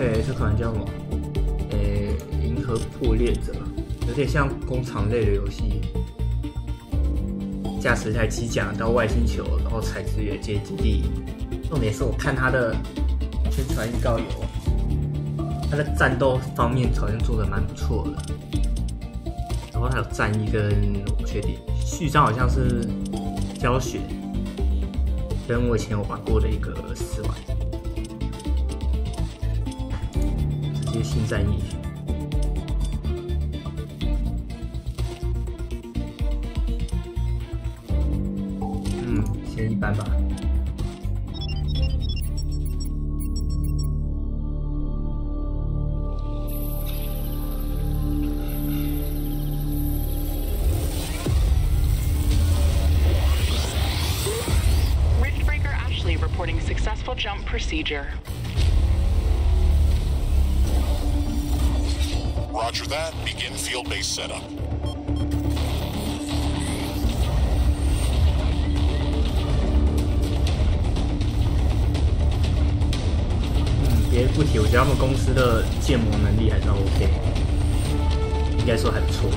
OK， 这款叫什么？银河破裂者，有点像工厂类的游戏。驾驶一台机甲到外星球，然后采资源接基地。重点是我看它的宣传预告有，它的战斗方面好像做的蛮不错的。然后还有战役跟我不确定，序章好像是教学，跟我以前有玩过的一个试玩。直接新战役。先一般吧。Riftbreaker Ashley reporting successful jump procedure. Roger that. Begin field-based setup. 别不提，我觉得他们公司的建模能力还算 OK， 应该说还不错。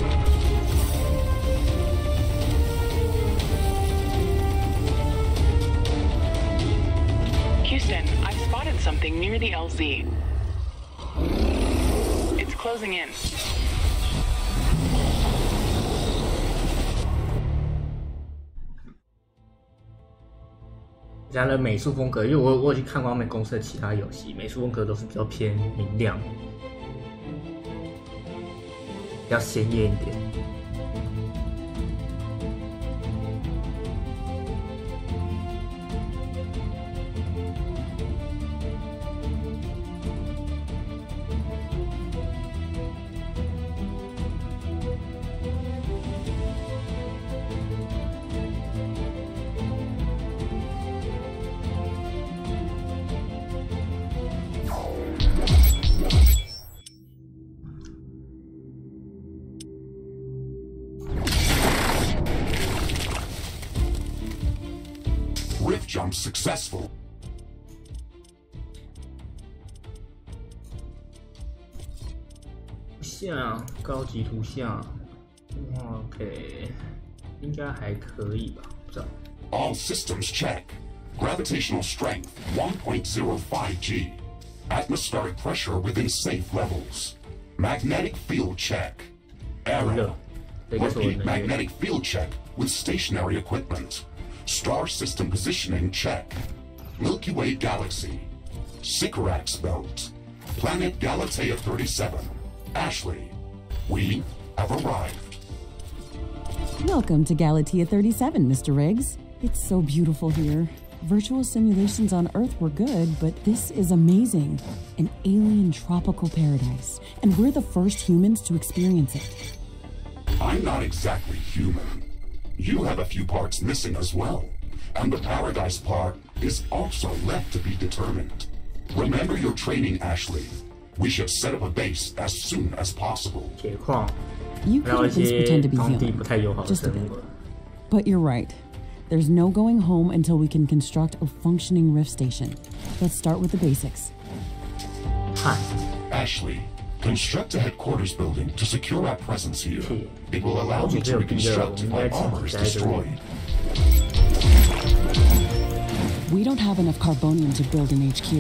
Houston, I've spotted something near the LZ. It's closing in. 家的美术风格，因为我有去看过他们公司的其他游戏，美术风格都是比较偏明亮，比较鲜艳一点。Jump successful. 像高级图像 ，OK， 应该还可以吧？不知道。All systems check. Gravitational strength 1.05 G. Atmospheric pressure within safe levels. Magnetic field check. Error. Repeat magnetic field check with stationary equipment. Star system positioning check. Milky Way galaxy. Sycorax belt. Planet Galatea 37. Ashley, we have arrived. Welcome to Galatea 37, Mr. Riggs. It's so beautiful here. Virtual simulations on Earth were good, but this is amazing. An alien tropical paradise, and we're the first humans to experience it. I'm not exactly human. You have a few parts missing as well, and the paradise part is also left to be determined. Remember your training, Ashley. We should set up a base as soon as possible. You could at least pretend to be human, just a bit. But you're right. There's no going home until we can construct a functioning rift station. Let's start with the basics. Ashley, construct a headquarters building to secure our presence here. It will allow me to reconstruct if my armor is destroyed. We don't have enough carbonium to build an HQ.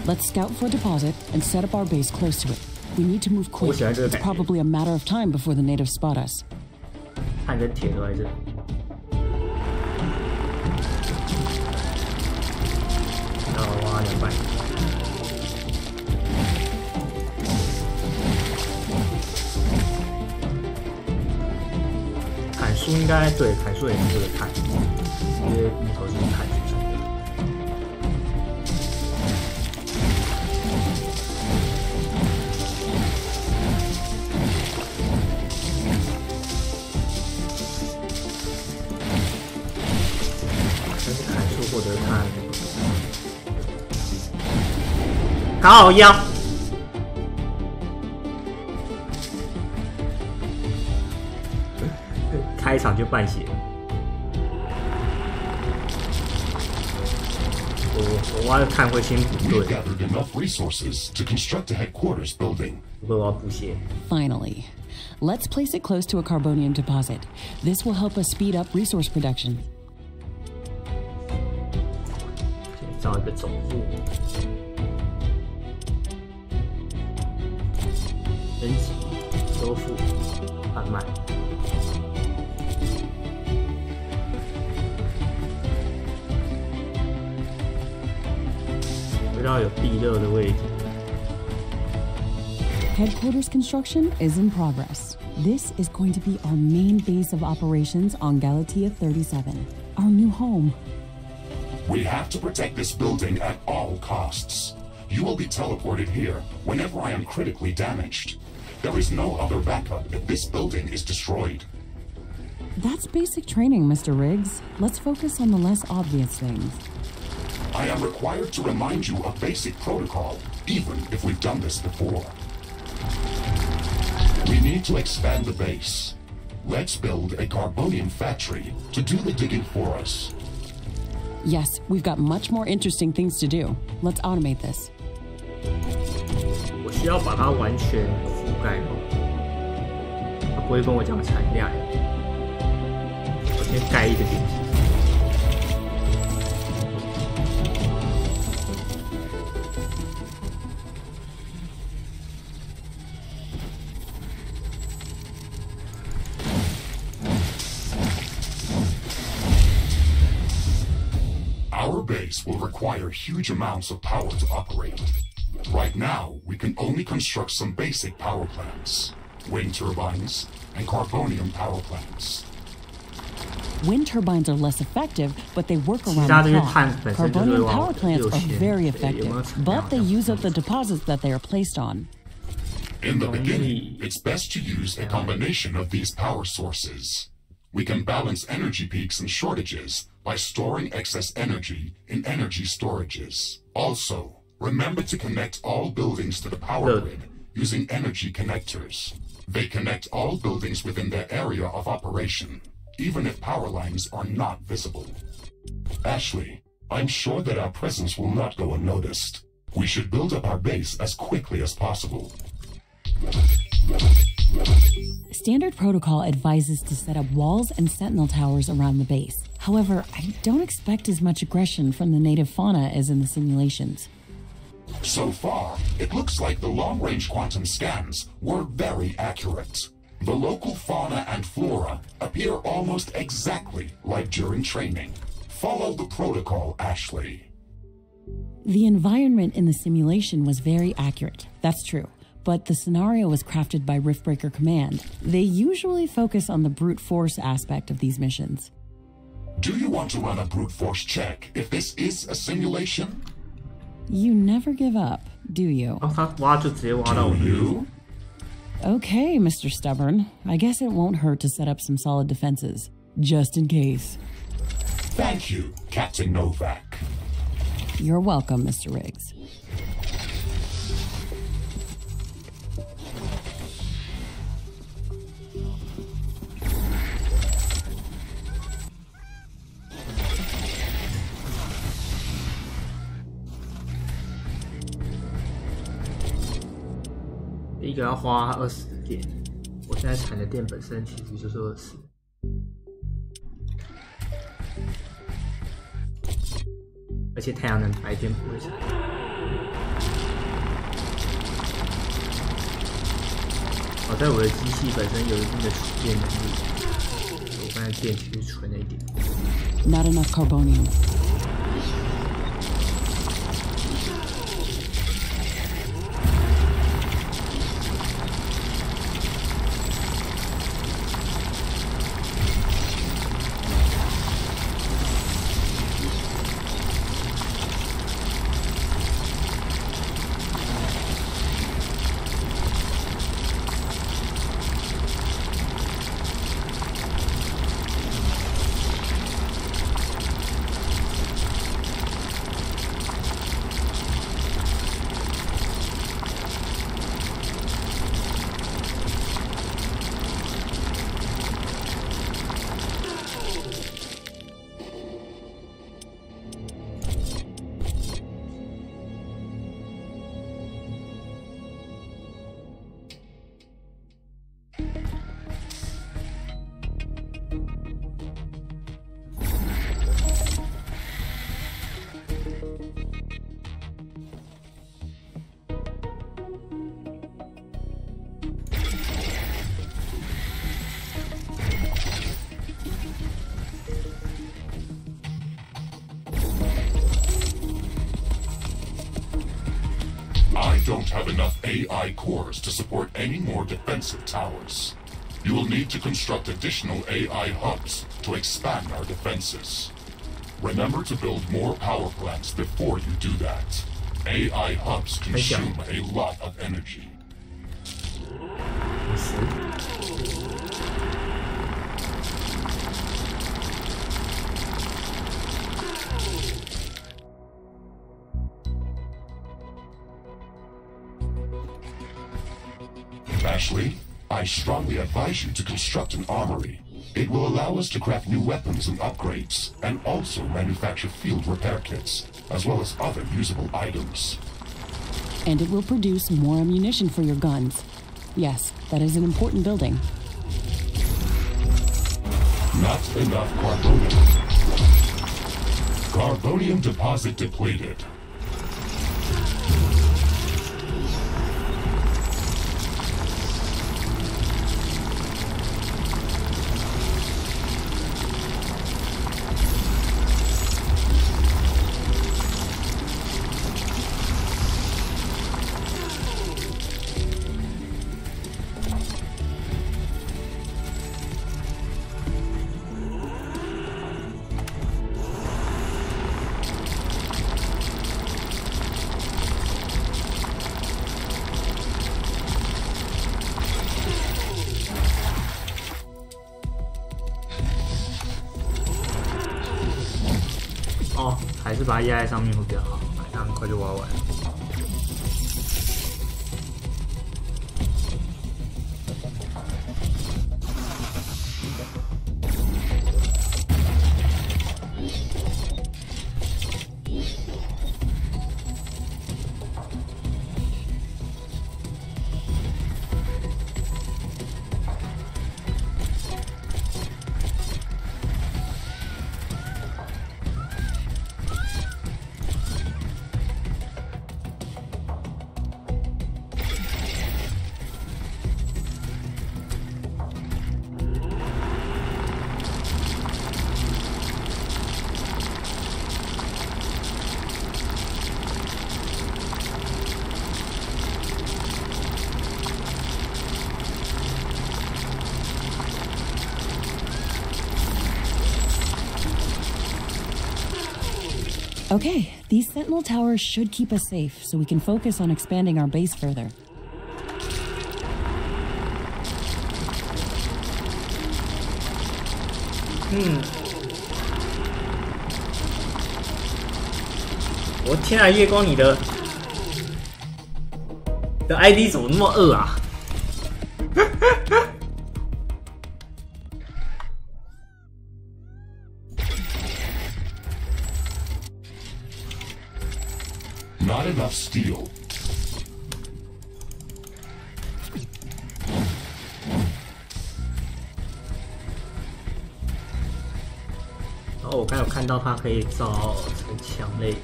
Let's scout for a deposit and set up our base close to it. We need to move quick. It's probably a matter of time before the natives spot us. 焊跟铁都在这。要挖200。砍树应该对，砍树也是这个砍，因为木头是砍树成的。但是砍树获得它好腰。开场就半血，我要看会先补 We've 队， gathered enough resources to construct a headquarters building. 不过我要补血。 Finally. Let's place it close to a carbonium deposit. This will help us speed up resource production. 先造一个总部，升级、修复、贩卖。围绕有地热的位置。 Headquarters construction is in progress. This is going to be our main base of operations on Galatea 37, our new home. We have to protect this building at all costs. You will be teleported here whenever I am critically damaged. There is no other backup if this building is destroyed. That's basic training, Mr. Riggs. Let's focus on the less obvious things. I am required to remind you of basic protocol, even if we've done this before. We need to expand the base. Let's build a carbonium factory to do the digging for us. Yes, we've got much more interesting things to do. Let's automate this. 我需要把它完全覆盖吗？他不会跟我讲产量。我先盖一个电梯。 Our base will require huge amounts of power to operate. Right now, we can only construct some basic power plants, wind turbines, and carbonium power plants. Wind turbines are less effective, but they work around 其他这些 the 碳 clock. 本身就是 Carbonium 往 power plants are 6,000 very 对有没有 effective, 产量 but they use up the deposits that they are placed on. In the beginning, it's best to use a combination of these power sources. We can balance energy peaks and shortages by storing excess energy in energy storages. Also, remember to connect all buildings to the power grid using energy connectors. They connect all buildings within their area of operation, even if power lines are not visible. Ashley, I'm sure that our presence will not go unnoticed. We should build up our base as quickly as possible. Standard protocol advises to set up walls and sentinel towers around the base. However, I don't expect as much aggression from the native fauna as in the simulations. So far, it looks like the long-range quantum scans were very accurate. The local fauna and flora appear almost exactly like during training. Follow the protocol, Ashley. The environment in the simulation was very accurate, that's true. But the scenario was crafted by Riftbreaker Command. They usually focus on the brute force aspect of these missions. Do you want to run a brute force check if this is a simulation? You never give up, do you? 然后他挖就直接挖到我 Do 的。 you? Okay, Mr. Stubborn. I guess it won't hurt to set up some solid defenses, just in case. Thank you, Captain Novak. You're welcome, Mr. Riggs.第一个要花20电，我现在产的电本身其实就是20，而且太阳能白天不会产。好在我的机器本身有一定的储电能力，我刚才电其实存了一点。 Not enough carbonium. won't have enough AI cores to support any more defensive towers. You will need to construct additional AI hubs to expand our defenses. Remember to build more power plants before you do that. AI hubs consume a lot of energy. Ashley, I strongly advise you to construct an armory. It will allow us to craft new weapons and upgrades, and also manufacture field repair kits, as well as other usable items. And it will produce more ammunition for your guns. Yes, that is an important building. Not enough carbonium. Carbonium deposit depleted.哦，还是把它压在上面会比较好，它很快就挖完了。Okay, these sentinel towers should keep us safe, so we can focus on expanding our base further.嗯，我天啊，夜光你的 ID 怎么那么恶啊？Not enough steel.然后我刚有看到它可以造成墙类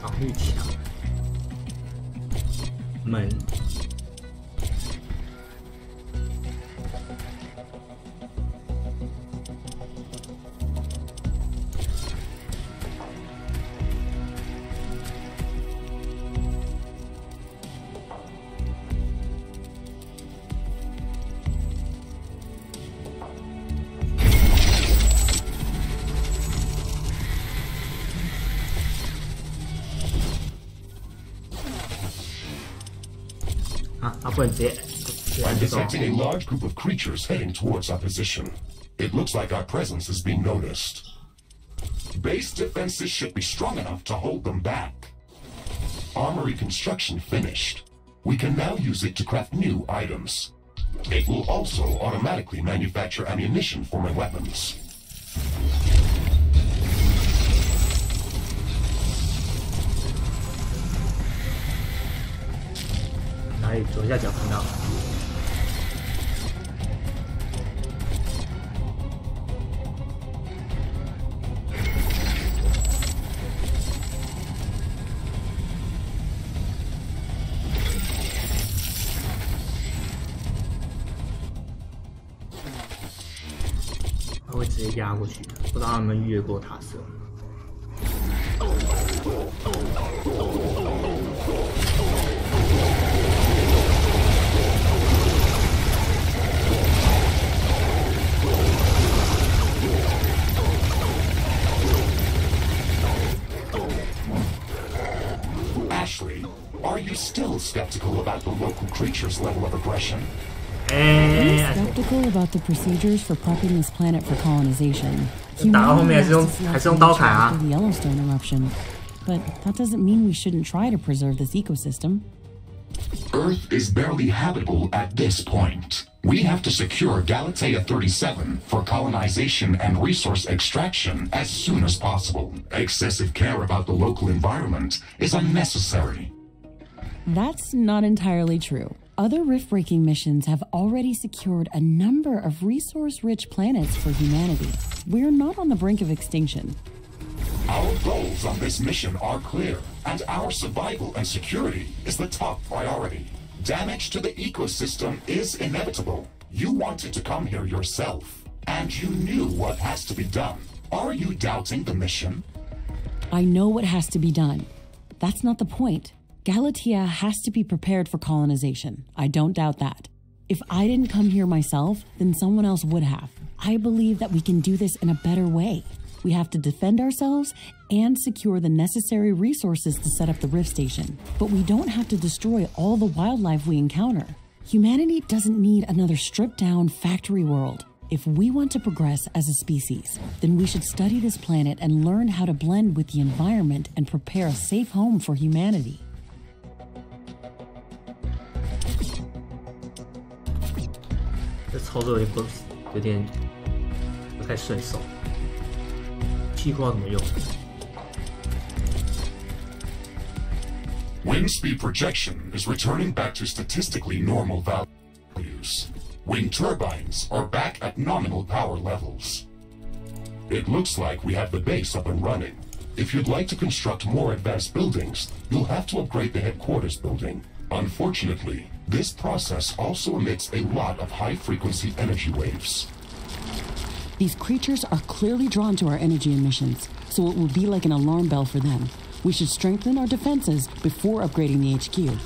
防御墙门。I'm detecting a large group of creatures heading towards our position. It looks like our presence is being noticed. Base defenses should be strong enough to hold them back. Armory construction finished. We can now use it to craft new items. It will also automatically manufacture ammunition for my weapons. Right, 左下角看到。它会直接压过去，不知道他们越过塔色。still skeptical about the local creature's level of aggression. I'm skeptical about the procedures for prepping this planet for colonization. 打到后面还是用刀砍啊。 The Yellowstone eruption, but that doesn't mean we shouldn't try to preserve this ecosystem. Earth is barely habitable at this point. We have to secure Galatea 37 for colonization and resource extraction as soon as possible. Excessive care about the local environment is unnecessary. That's not entirely true. Other rift-breaking missions have already secured a number of resource-rich planets for humanity. We're not on the brink of extinction. Our goals on this mission are clear, and our survival and security is the top priority. Damage to the ecosystem is inevitable. You wanted to come here yourself, and you knew what has to be done. Are you doubting the mission? I know what has to be done. That's not the point. Galatea has to be prepared for colonization. I don't doubt that. If I didn't come here myself, then someone else would have. I believe that we can do this in a better way. We have to defend ourselves and secure the necessary resources to set up the Rift Station. But we don't have to destroy all the wildlife we encounter. Humanity doesn't need another stripped-down factory world. If we want to progress as a species, then we should study this planet and learn how to blend with the environment and prepare a safe home for humanity. 这操作有点不太顺手，气不知道怎么用。Wind speed projection is returning back to statistically normal values. Wind turbines are back at nominal power levels. It looks like we have the base up and running. If you'd like to construct more advanced buildings, you'll have to upgrade the headquarters building. Unfortunately, this process also emits a lot of high-frequency energy waves. These creatures are clearly drawn to our energy emissions, so it will be like an alarm bell for them. We should strengthen our defenses before upgrading the HQ.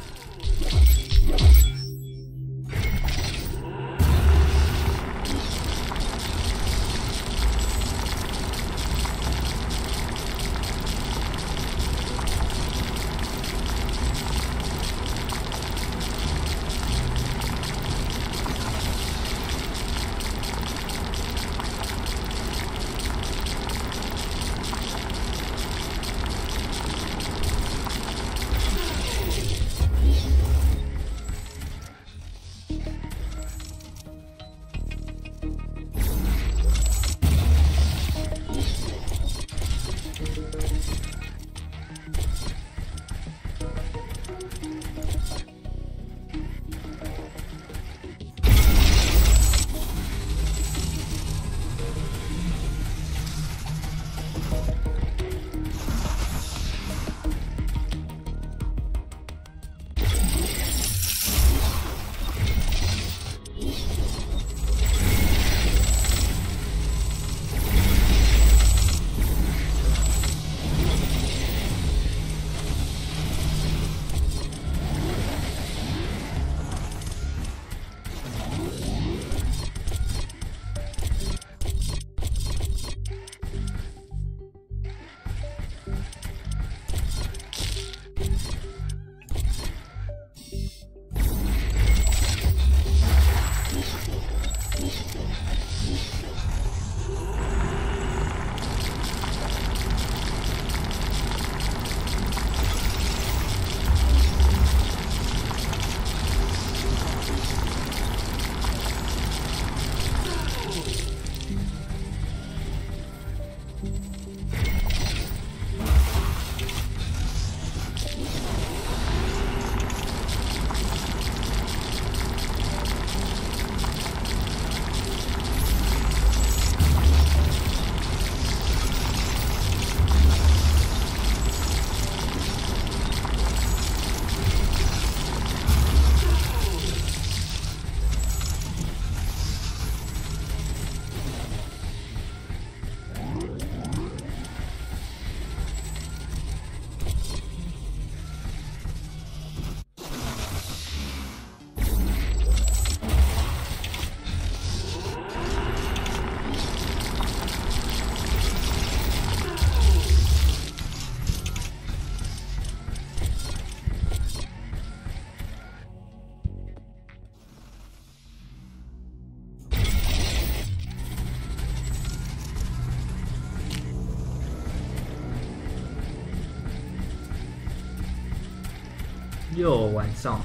又晚上了。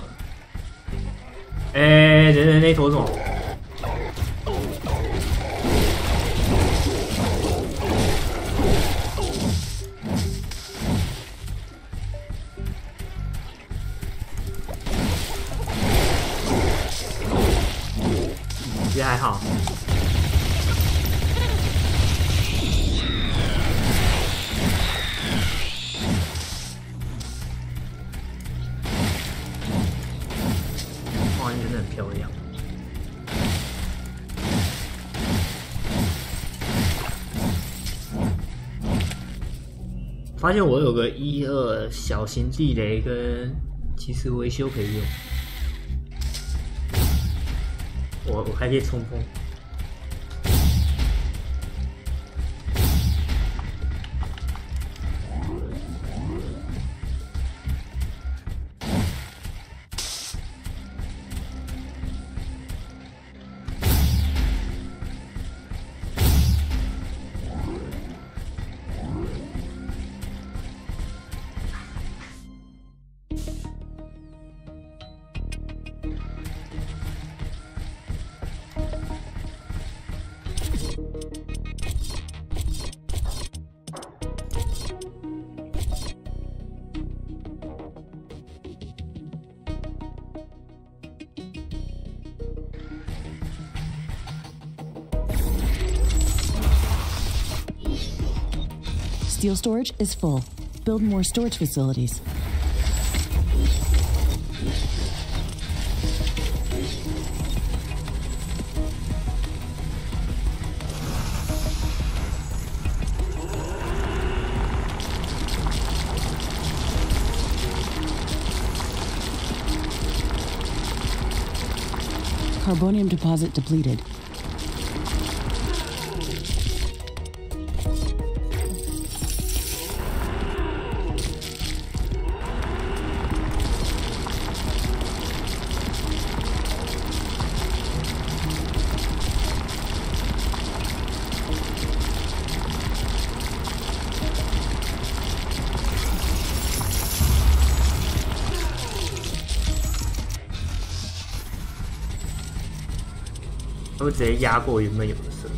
哎，人那坨什么？其实还好。画面真的很漂亮。发现我有个1、2小型地雷跟即时维修可以用。我还可以冲锋。Steel storage is full. Build more storage facilities. Carbonium deposit depleted. 他会直接压过原本有的设施。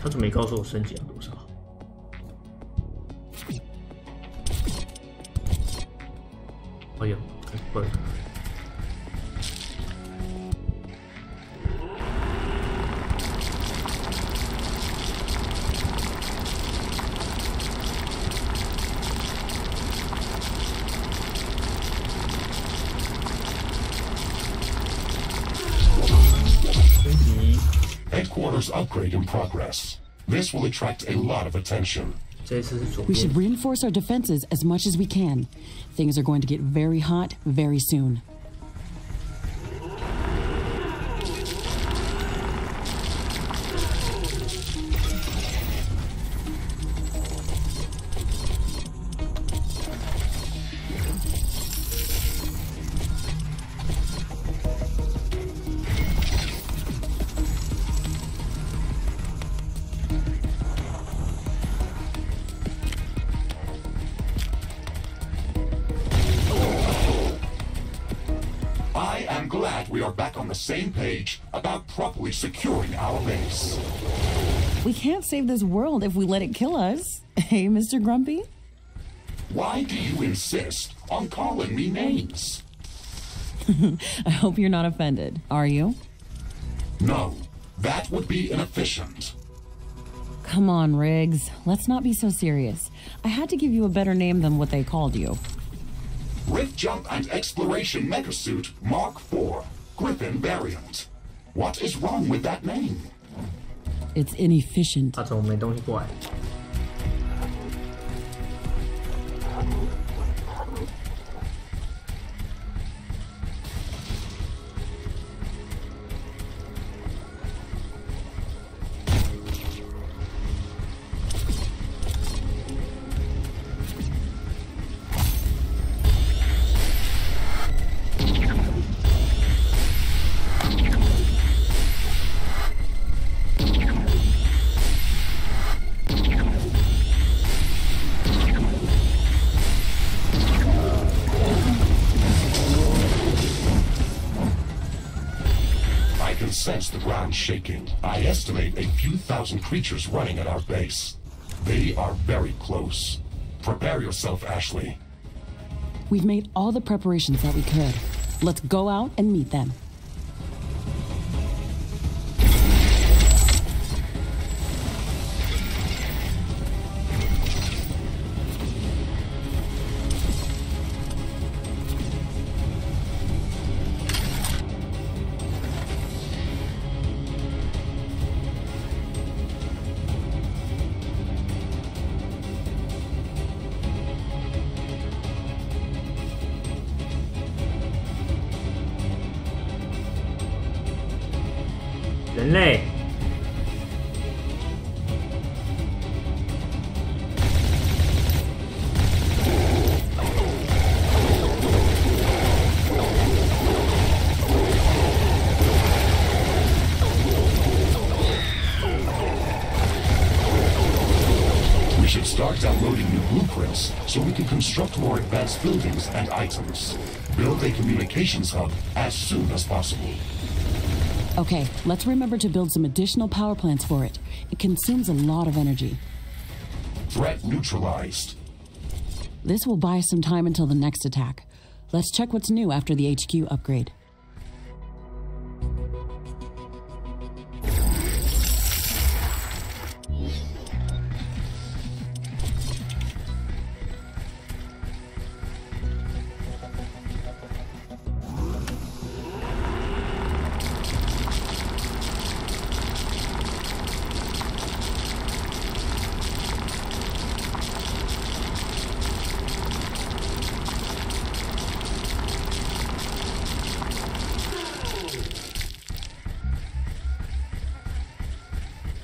他怎么没告诉我升级了多少？哎呦，太笨了！升级。 Headquarters upgrade in progress. This will attract a lot of attention. 这次是左 We 边。 should reinforce our defenses as much as we can. Things are going to get very hot very soon. I am glad we are back on the same page about properly securing our base. We can't save this world if we let it kill us. Hey, Mr. Grumpy? Why do you insist on calling me names? I hope you're not offended. Are you? No, that would be inefficient. Come on, Riggs. Let's not be so serious. I had to give you a better name than what they called you. Rift Jump and Exploration Megasuit Mark IV, Griffin variant. What is wrong with that name? It's inefficient. 他怎么没东西过来？ ground shaking. I estimate a few thousand creatures running at our base. They are very close. Prepare yourself, Ashley. We've made all the preparations that we could. Let's go out and meet them.人类， We should start downloading new blueprints so we can construct more advanced buildings and items. Build a communications hub as soon as possible. Okay, let's remember to build some additional power plants for it. It consumes a lot of energy. Threat neutralized. This will buy us some time until the next attack. Let's check what's new after the HQ upgrade.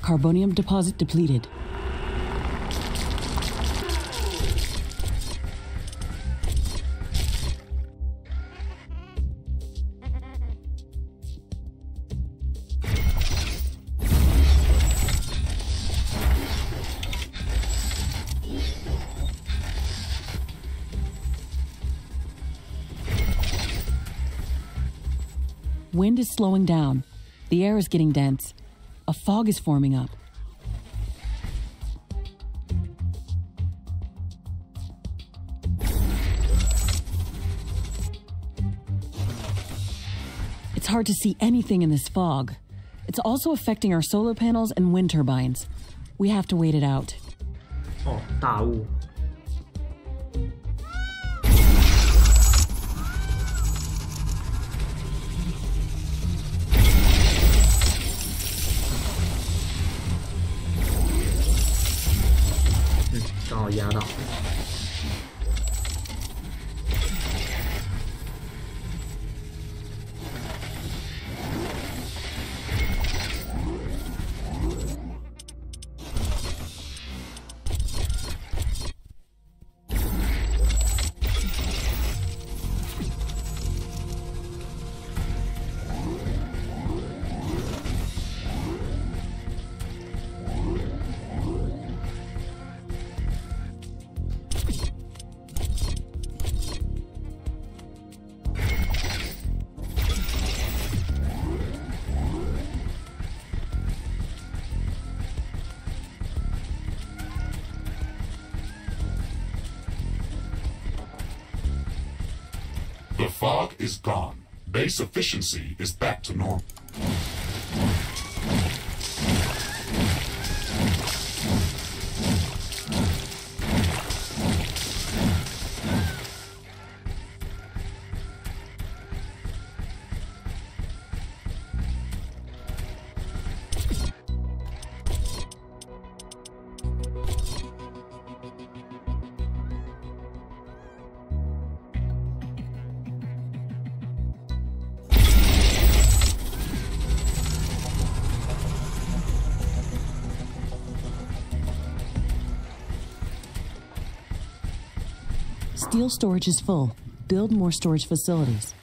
Carbonium deposit depleted. Wind is slowing down. The air is getting dense. A fog is forming up. It's hard to see anything in this fog. It's also affecting our solar panels and wind turbines. We have to wait it out. 哦，大雾。 刚好压到。The fog is gone. Base efficiency is back to normal. Steel storage is full. Build more storage facilities.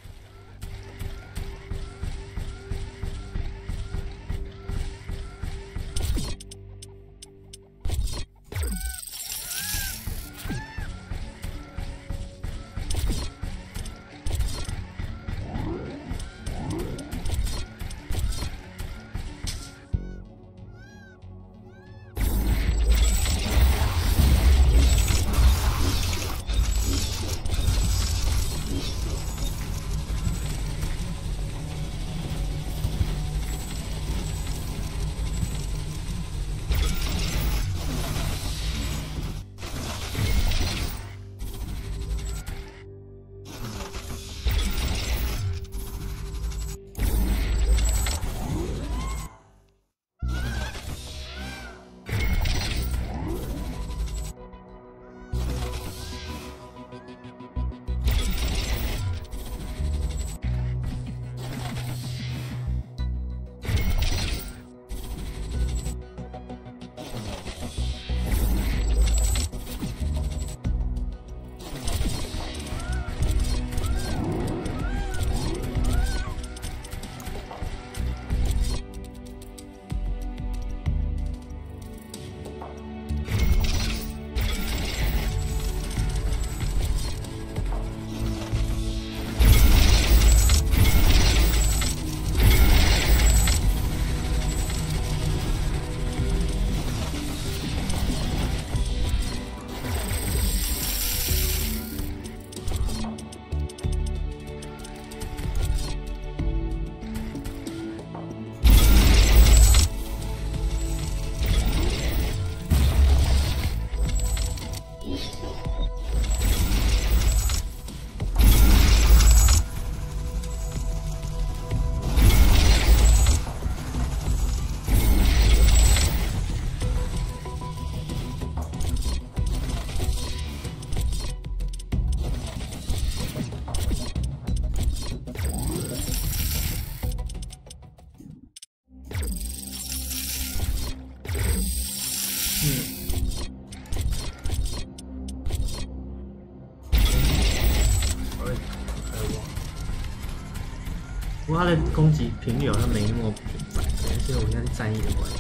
不过它的攻击频率好像没那么频繁，可能是我现在战役的关系。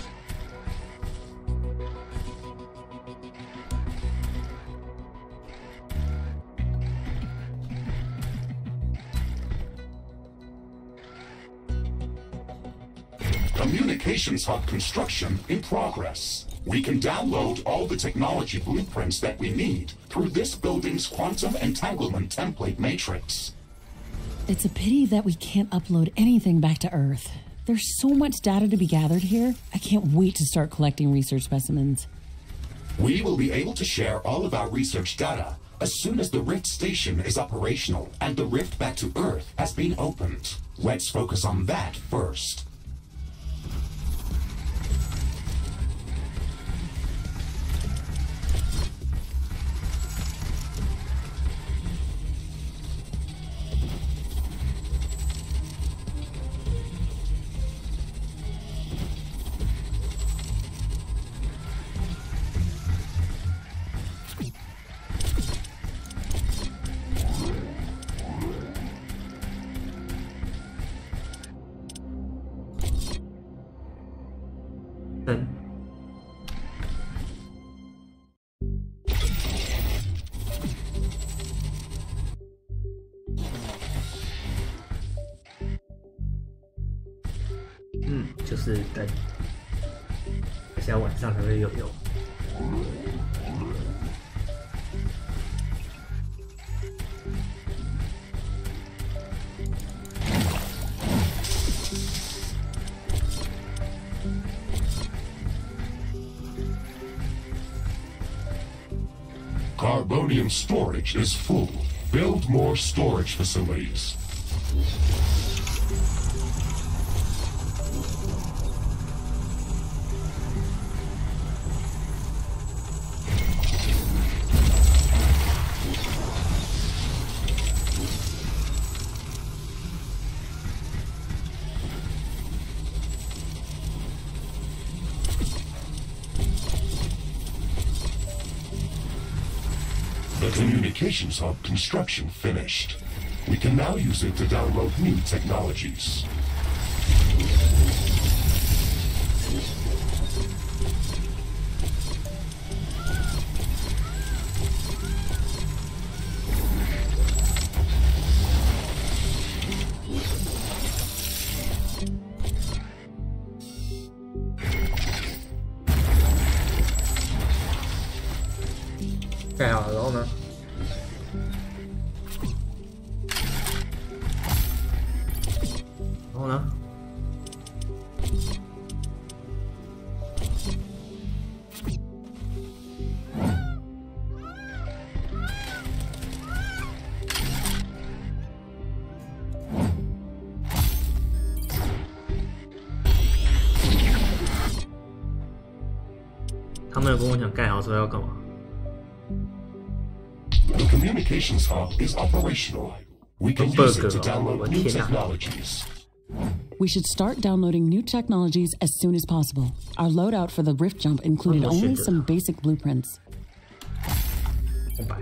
Communications hub construction in progress. We can download all the technology blueprints that we need through this building's quantum entanglement template matrix. It's a pity that we can't upload anything back to Earth. There's so much data to be gathered here. I can't wait to start collecting research specimens. We will be able to share all of our research data as soon as the Rift station is operational and the rift back to Earth has been opened. Let's focus on that first.就是等，而且晚上才会有用。Carbonium storage is full. Build more storage facilities. The communications hub construction finished. We can now use it to download new technologies.盖好了，然后呢？然后呢？他们有跟我讲盖好之后要干嘛？ The communications hub is operational. We can use it to download new technologies. We should start downloading new technologies as soon as possible. Our loadout for the Rift jump included only some basic blueprints. 红白。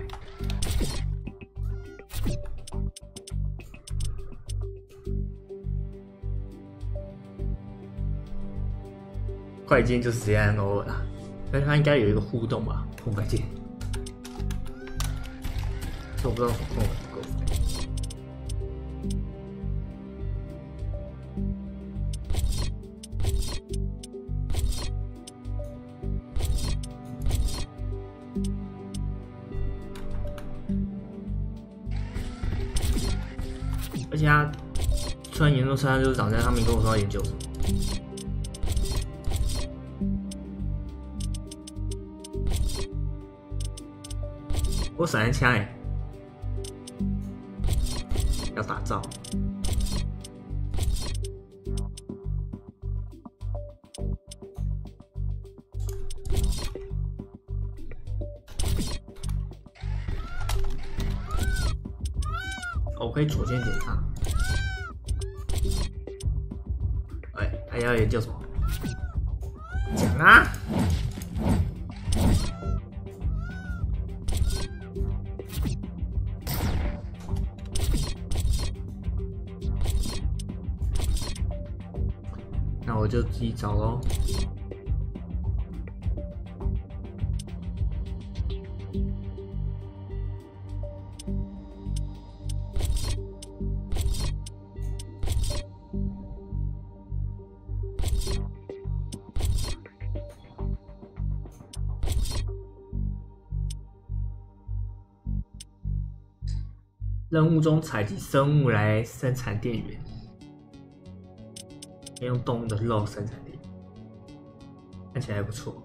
快进就直接按 O 了，但是它应该有一个互动吧？红白键。 我不知道手控不够。而且他虽然研究生就是长这样，他没跟我说要研究什么。我闪电枪哎。 要打造，我可以左键点它。哎，还要研究什么？讲啊！我就自己找咯。任务中采集生物来生产电源，可以用动物的肉生产电源，看起来还不错。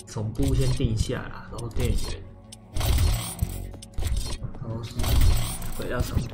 总部先定下啦，然后电源，然后回到上面。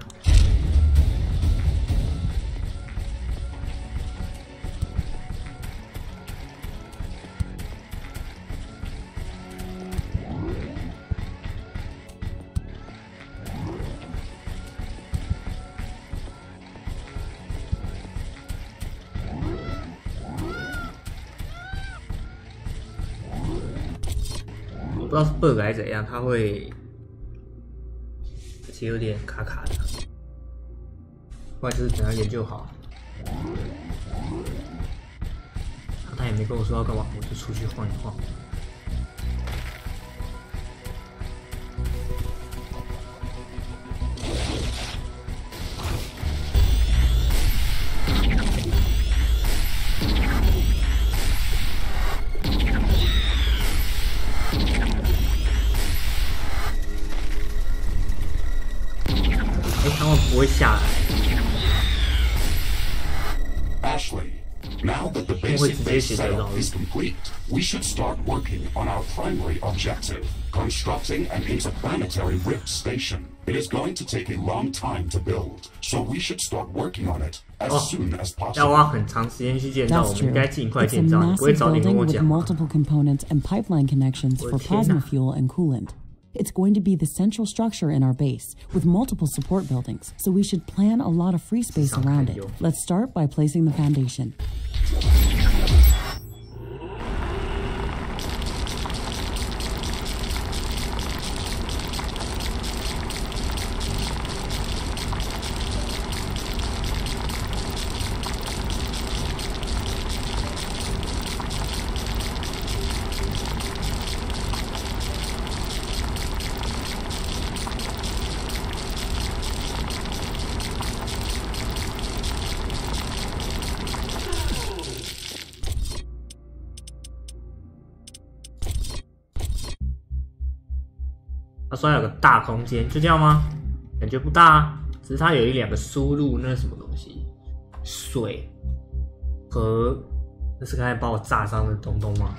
不知道是 bug 还是怎样，它会而且有点卡卡的，不然就是等它研究好。他也没跟我说要干嘛，我就出去晃一晃。不会下来。Ashley, now that the basic base setup is complete, we should start working on our primary objective, constructing an interplanetary rift station. It is going to take a long time to build, so we should start working on it as soon as possible. 要花很长时间去建造，我们应该尽快建造。你不会早点跟我讲吗？ multiple components and pipeline connections for plasma fuel and coolant. It's going to be the central structure in our base, with multiple support buildings, so we should plan a lot of free space around it. Let's start by placing the foundation.他说有个大空间，就这样吗？感觉不大啊，只是它有一两个输入，那是什么东西？水和那是刚才把我炸伤的东东吗？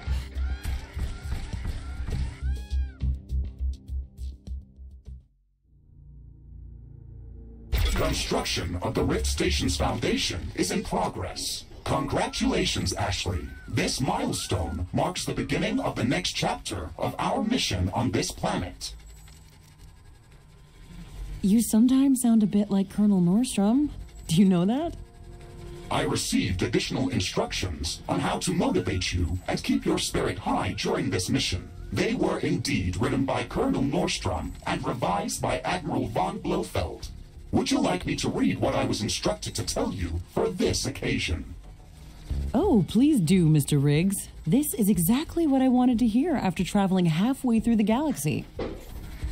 Construction of the Rift Station's foundation is in progress. Congratulations, Ashley. This milestone marks the beginning of the next chapter of our mission on this planet. You sometimes sound a bit like Colonel Nordstrom. Do you know that? I received additional instructions on how to motivate you and keep your spirit high during this mission. They were indeed written by Colonel Nordstrom and revised by Admiral von Blofeld. Would you like me to read what I was instructed to tell you for this occasion? Oh, please do, Mr. Riggs. This is exactly what I wanted to hear after traveling halfway through the galaxy.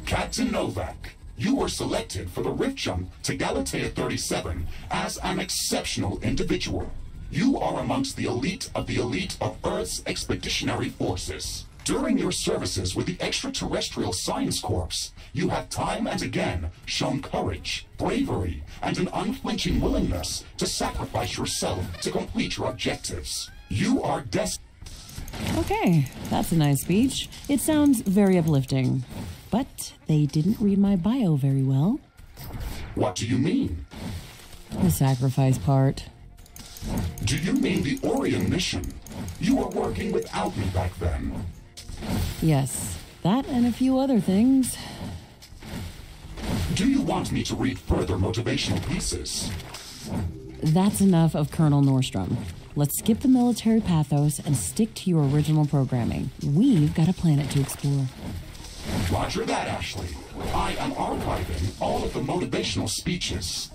Captain Novak, you were selected for the rift jump to Galatea 37 as an exceptional individual. You are amongst the elite of Earth's expeditionary forces. During your services with the Extraterrestrial Science Corps, you have time and again shown courage, bravery, and an unflinching willingness to sacrifice yourself to complete your objectives. You are destined. Okay, that's a nice speech. It sounds very uplifting. But they didn't read my bio very well. What do you mean? The sacrifice part. Do you mean the Orion mission? You were working without me back then. Yes, that and a few other things. Do you want me to read further motivational pieces? That's enough of Colonel Nordstrom. Let's skip the military pathos and stick to your original programming. We've got a planet to explore. Roger that, Ashley. I am archiving all of the motivational speeches.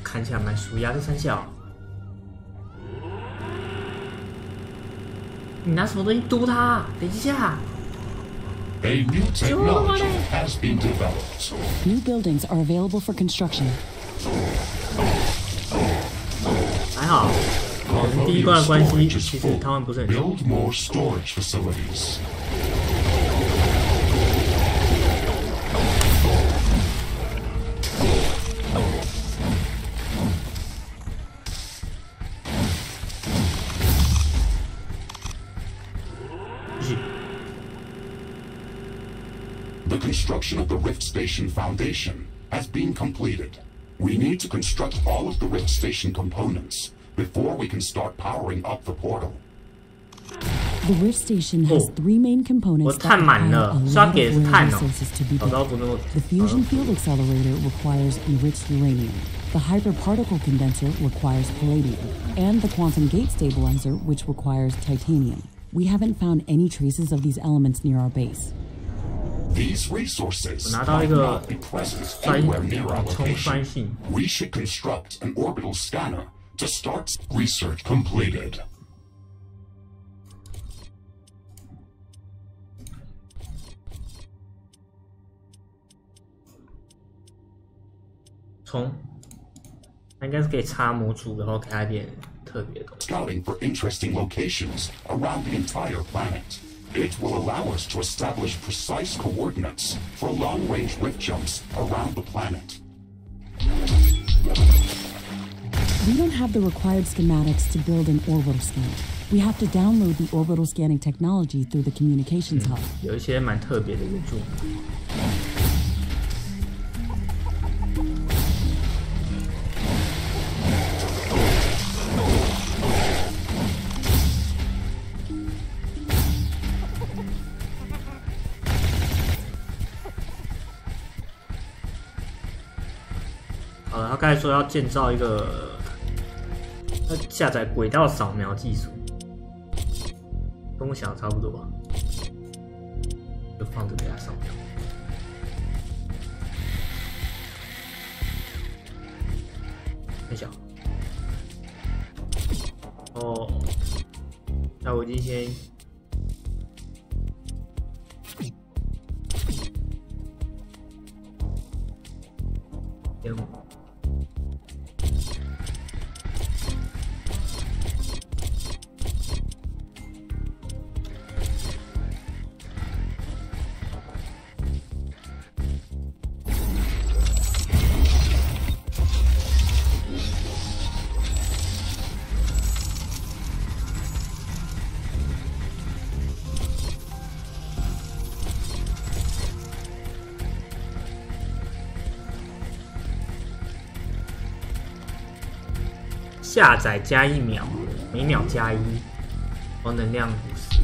看起来蛮舒压的三小，你拿什么东西堵他？等一下。A new technology has been developed. New buildings are available for construction. 还好，第一关的关系，其实他们不是很熟。 Build more storage facilities. The construction of the Rift Station Foundation has been completed. We need to construct all of the Rift Station components before we can start powering up the portal. The Rift Station has three main components that require a lot of rare resources to be built. The fusion field accelerator requires enriched uranium. The hyperparticle condenser requires palladium. And the quantum gate stabilizer, which requires titanium. We haven't found any traces of these elements near our base. These resources might not be present anywhere near our location. We should construct an orbital scanner to start research completed. 它应该是可以插模组，然后给它一点特别的东西。 Scouting for interesting locations around the entire planet. It will allow us to establish precise coordinates for long-range rift jumps around the planet. We don't have the required schematics to build an orbital scanner. We have to download the orbital scanning technology through the communications hub. 有一些蛮特别的元素。他刚才说要建造一个，要下载轨道扫描技术，跟我想的差不多，就放着给他扫描。太小。哦，那我已经先。 下载加1秒，每秒加1，然后能量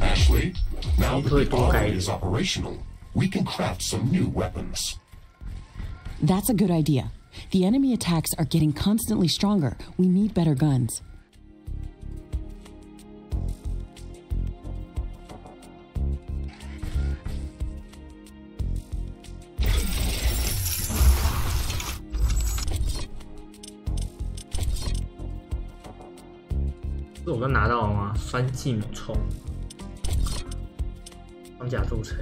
50。Ashley, now that the armory is operational, we can craft some new weapons. That's a good idea. The enemy attacks are getting constantly stronger. We need better guns. 这我刚拿到了吗？酸劲冲，装甲铸成。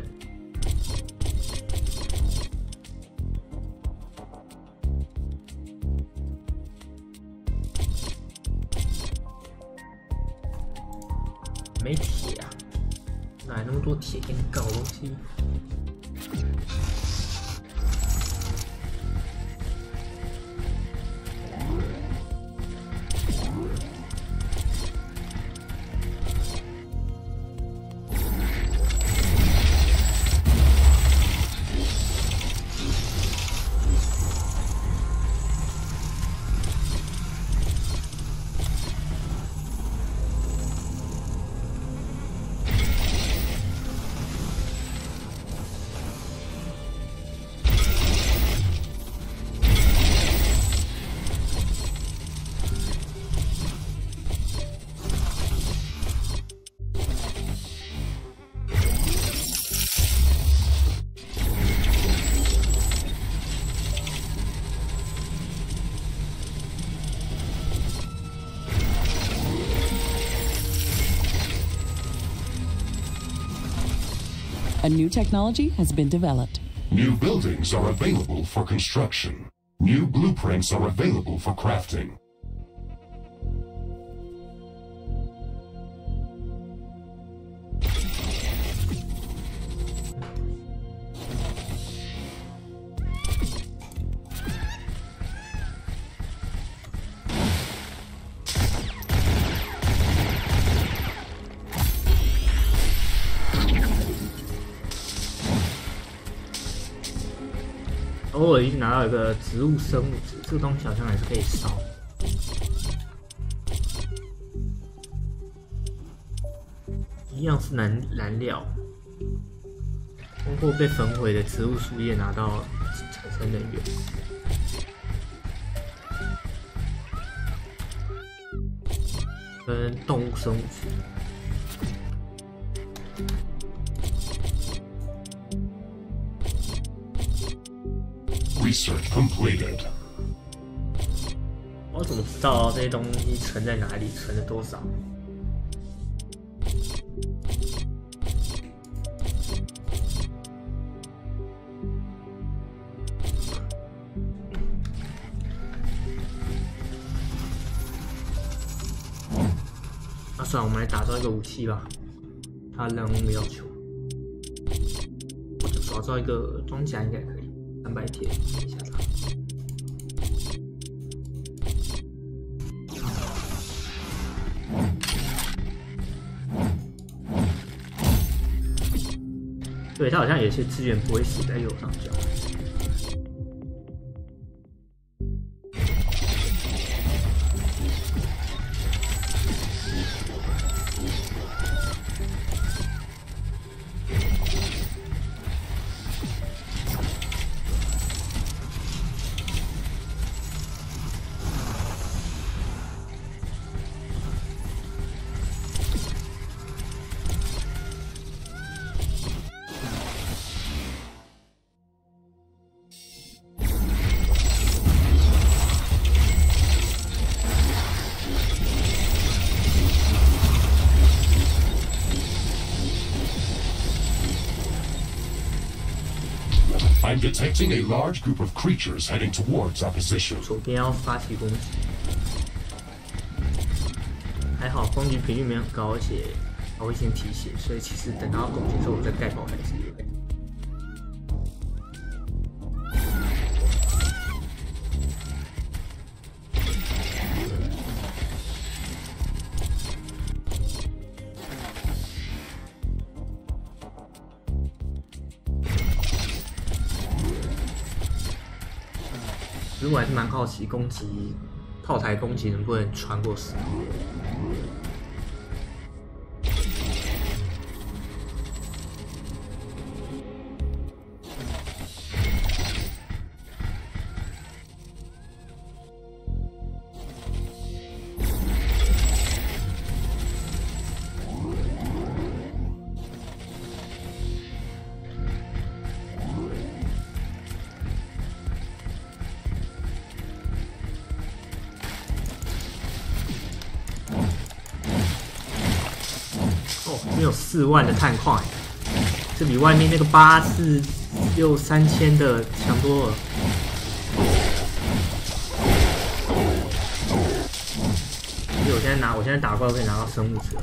没铁啊，哪来那么多铁给你搞东西？ The A new technology has been developed. New buildings are available for construction. New blueprints are available for crafting.偶尔一直拿到一个植物生物质，这个东西好像还是可以烧。一样是燃料，通过被焚毁的植物树叶拿到产生能源。跟动物生物质。 Research completed. 我怎么知道这些东西存在哪里，存了多少？那算了，我们来打造一个武器吧。它任务要求，或者打造一个装甲应该可以。 300铁，一下它。对，它好像有些资源不会死在右上角。I'm detecting a large group of creatures heading towards our position. 左边要发起攻击，还好攻击频率没有很高，而且还会先提醒，所以其实等到攻击之后我再盖爆还是有。其实我还是蛮好奇，攻击炮台攻击能不能穿过石头？没有4万的碳块，这比外面那个846、3000的强多了。因为我现在打怪可以拿到生物值了。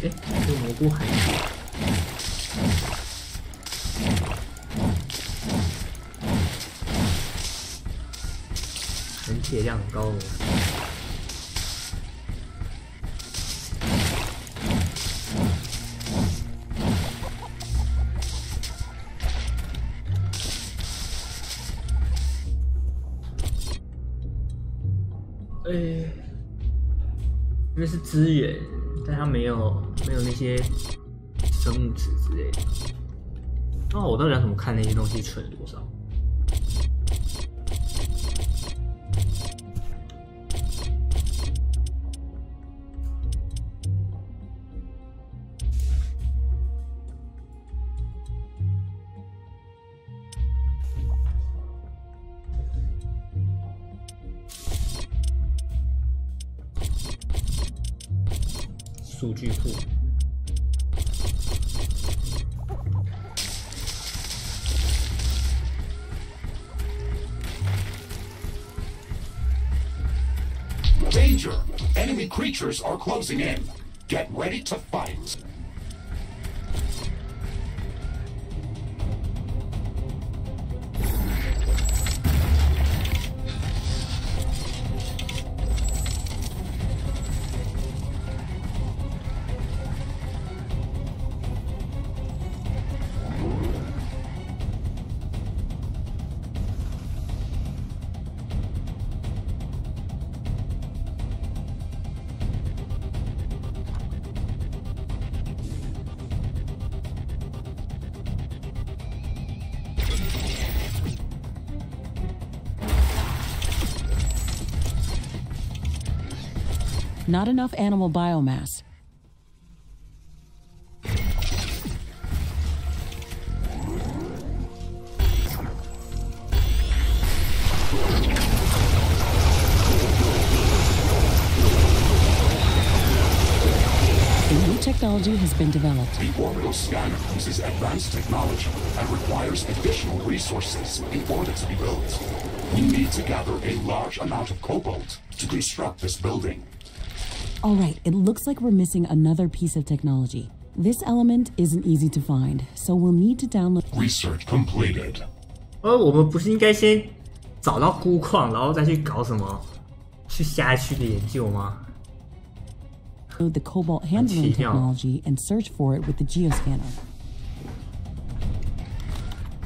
哎，这个蘑菇还很铁量很高哦。 因为是资源，但它没有那些生物质之类的。那我到底要怎么看那些东西存多少？数据库， Enemy creatures are closing in. Get ready to fight. Not enough animal biomass. A new technology has been developed. The orbital scanner uses advanced technology and requires additional resources in order to be built. We need to gather a large amount of cobalt to construct this building. All right, it looks like we're missing another piece of technology. This element isn't easy to find, so we'll need to download. Research completed. 我们不是应该先找到钴矿，然后再去搞什么去下一区的研究吗？ The cobalt handling technology and search for it with the geoscanner.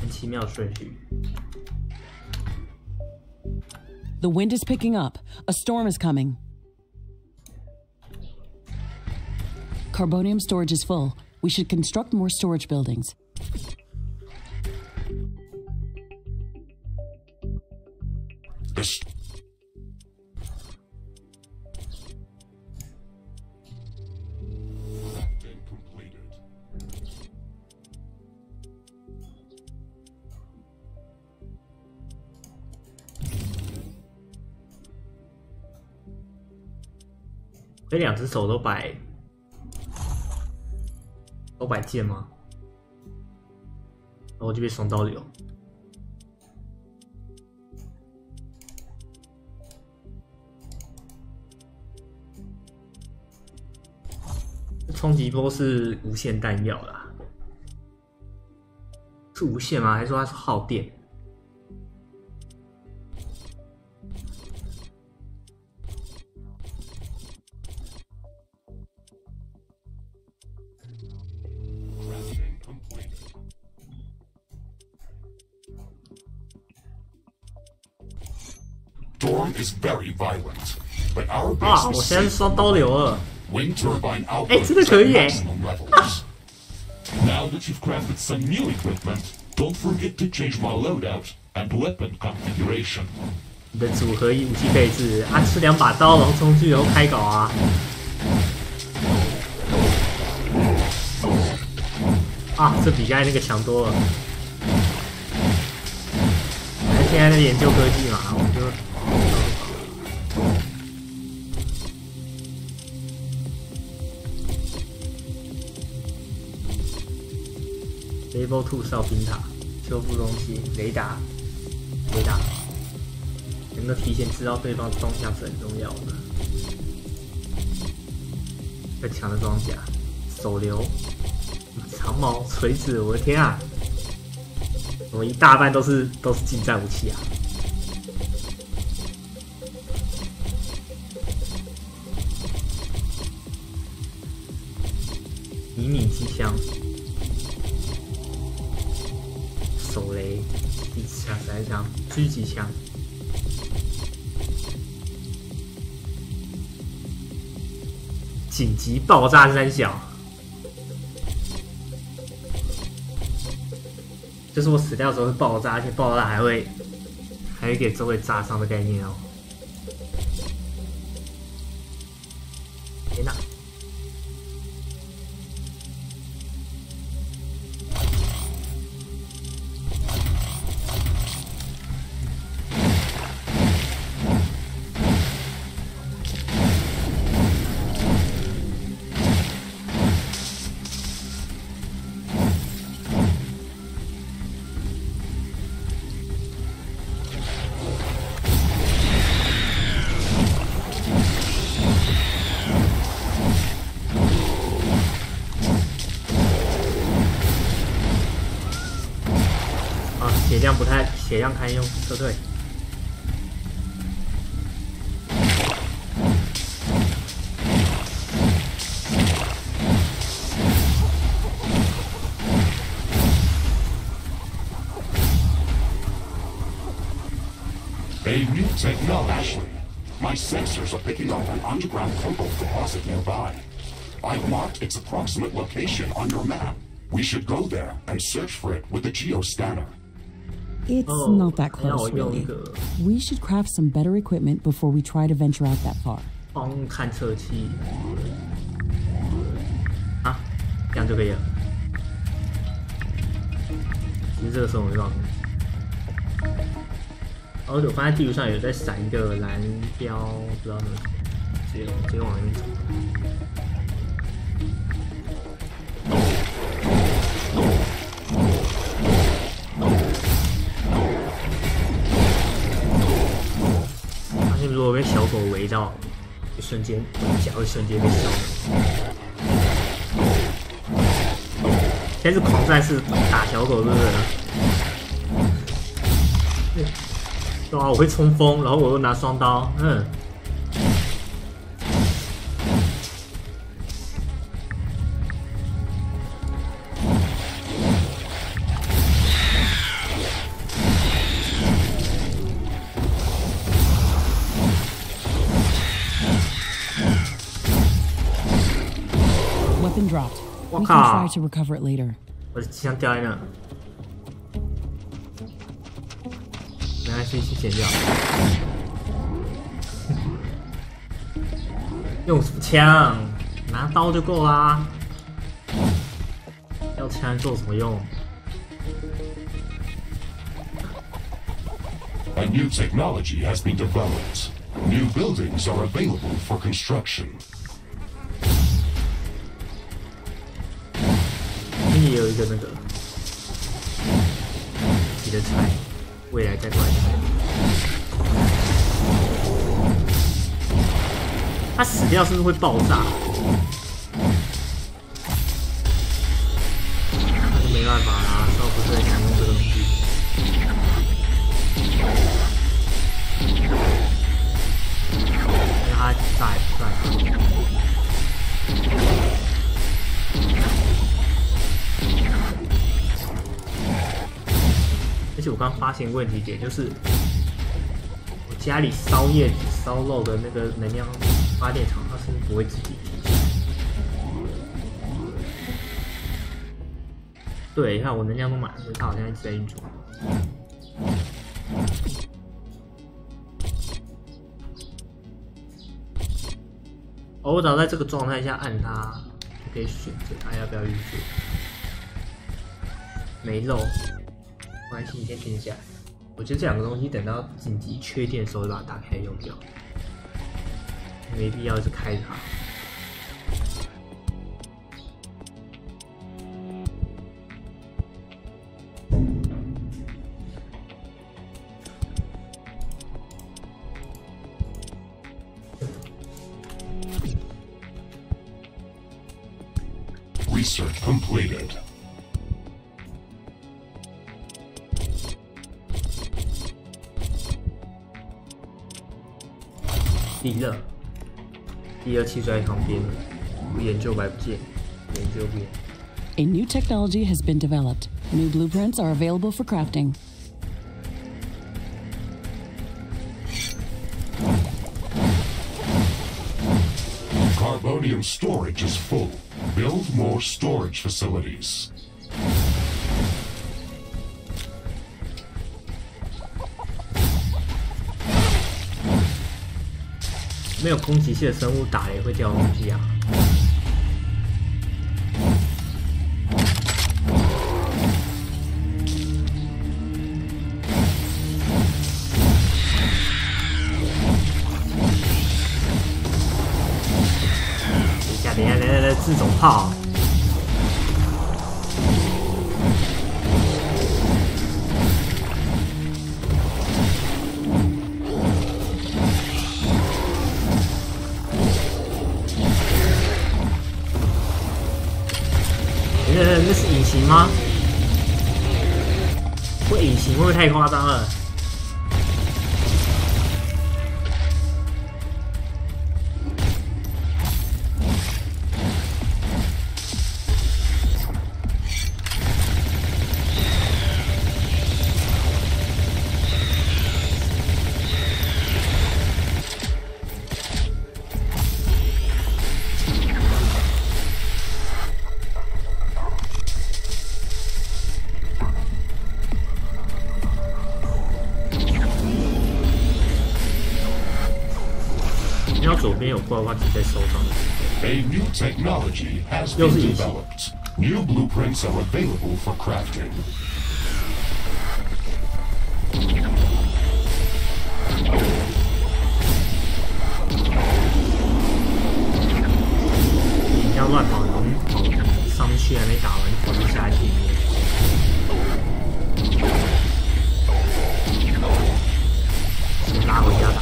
很奇妙的顺序。 The wind is picking up. A storm is coming. Carbonium storage is full. We should construct more storage buildings. Completed. 可以两只手都摆剑吗？然后就被双刀流。冲击波是无限弹药啦，是无限吗？还是说它是耗电？ Storm is very violent, but our 啊！ base 我 is 现在是 safe. 双刀流了。 Wind turbine 哎， output 这个 is 可 at 以耶！ maximum levels. Now that you've crafted some new equipment, don't forget to change my loadout and weapon configuration. 你的组合一武器配置啊，吃2把刀，然后冲去，然后开搞啊！啊，这比刚才那个强多了。现在在研究科技嘛，我就。Level 2哨兵塔，修复东西，雷达，能够提前知道对方的动向是很重要的。更强的装甲，手榴，长矛，锤子，我的天啊！我一大半都是近战武器啊！迷你机枪。 手雷、第4枪、狙击枪、紧急爆炸3小，就是我死掉的时候会爆炸，而且爆炸还会给周围炸伤的概念哦。天哪！ Research 量不太，血量堪用，撤退。A new technology. Ashley, my sensors are picking up an underground chemical deposit nearby. I've marked its approximate location on your map. We should go there and search for it with the geoscanner. It's not that close, really. We should craft some better equipment before we try to venture out that far. 放探测器啊，这样就可以了。其实这个时候我没办法。哦，我发现地图上有在闪一个蓝标，不知道那个什么，直接往那边走。发现如果被小狗围到，一瞬间我的脚会瞬间被消灭。现在是狂战士打小狗，是不是？对啊，我会冲锋，然后我又拿双刀，Weapon dropped. We can try to recover it later. 我的机枪掉在那。没关系，去剪掉。用什么枪？拿刀就够啦。要枪做什么用？ A new technology has been developed. New buildings are available for construction. 这里也有一个那个你的菜，未来再过来菜。它死掉是不是会爆炸？那就没办法啦，烧不是很想用这个东西。 他在不在？而且我刚发现问题点就是，我家里烧叶子、烧肉的那个能量发电厂，它是不会自己提醒。对，你看我能量都满，所以它好像一直在运作。 我只要在这个状态下按它，就可以选择它要不要运作。没漏，没关系，你先停下来。我觉得这两个东西等到紧急缺电的时候，把它打开用掉，没必要一直开着它。 Research completed. 地热，地热器在旁边，不研究白不见，研究不研。A new technology has been developed. New blueprints are available for crafting. Carbonium storage is full. Build more storage facilities. 没有攻击性的生物打雷会掉东西啊！等一下，自走炮。那是隐形吗？会隐形会不会太夸张了？左边有怪物，直接收上。A new technology has been developed. New blueprints are available for crafting. 你要乱跑，然后上去还没打完，跑到下一题。先拉回家打。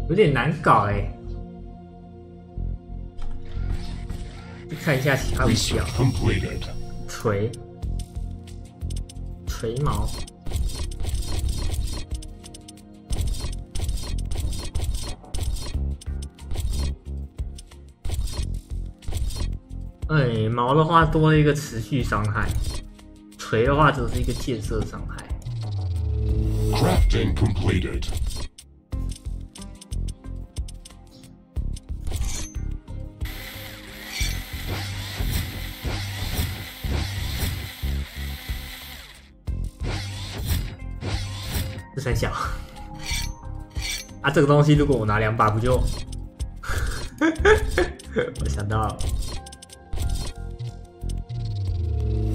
有点难搞哎，去看一下其他武器啊。锤矛，哎，矛的话多了一个持续伤害，锤的话只是一个建设伤害。Crafting completed. 这三小啊，这个东西如果我拿2把不就？我想到了。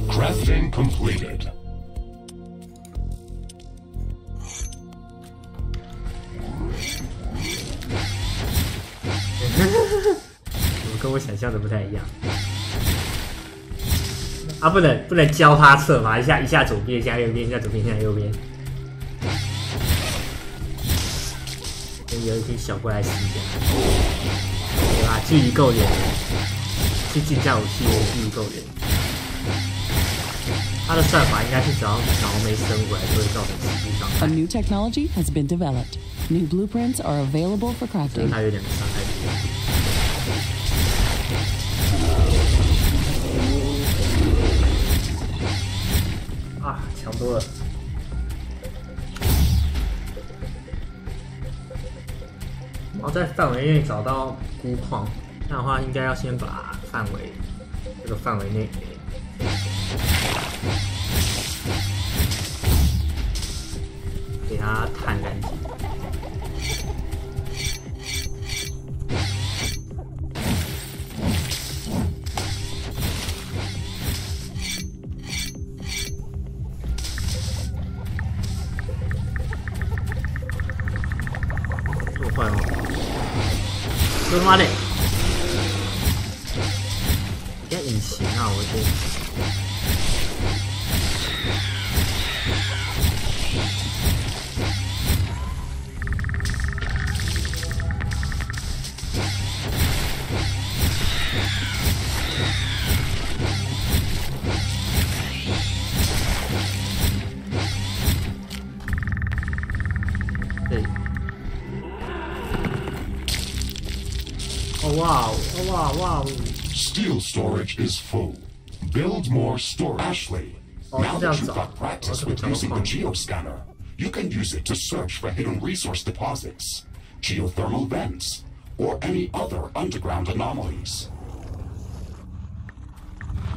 Crafting completed. 怎么跟我想象的不太一样？啊，不能教他测嘛？一下左边，一下右边，一下左边，一下右边。 有一批小怪来试一下，对吧？距离够远，去近战武器的距离够远。它的算法应该是只要脑没升回来，就会造成持续伤害。A new technology has been developed. New blueprints are available for crafting. 它有点伤害。啊，强多了。 然后在范围内找到孤矿，这样的话应该要先把这个范围内给它探干净。这么快吗？ 他妈的！要隐形啊！我天！对。 Oh wow! Oh wow! Wow! Steel storage is full. Build more storage. Ashley, now that you've got practice with using the geoscanner, you can use it to search for hidden resource deposits, geothermal vents, or any other underground anomalies.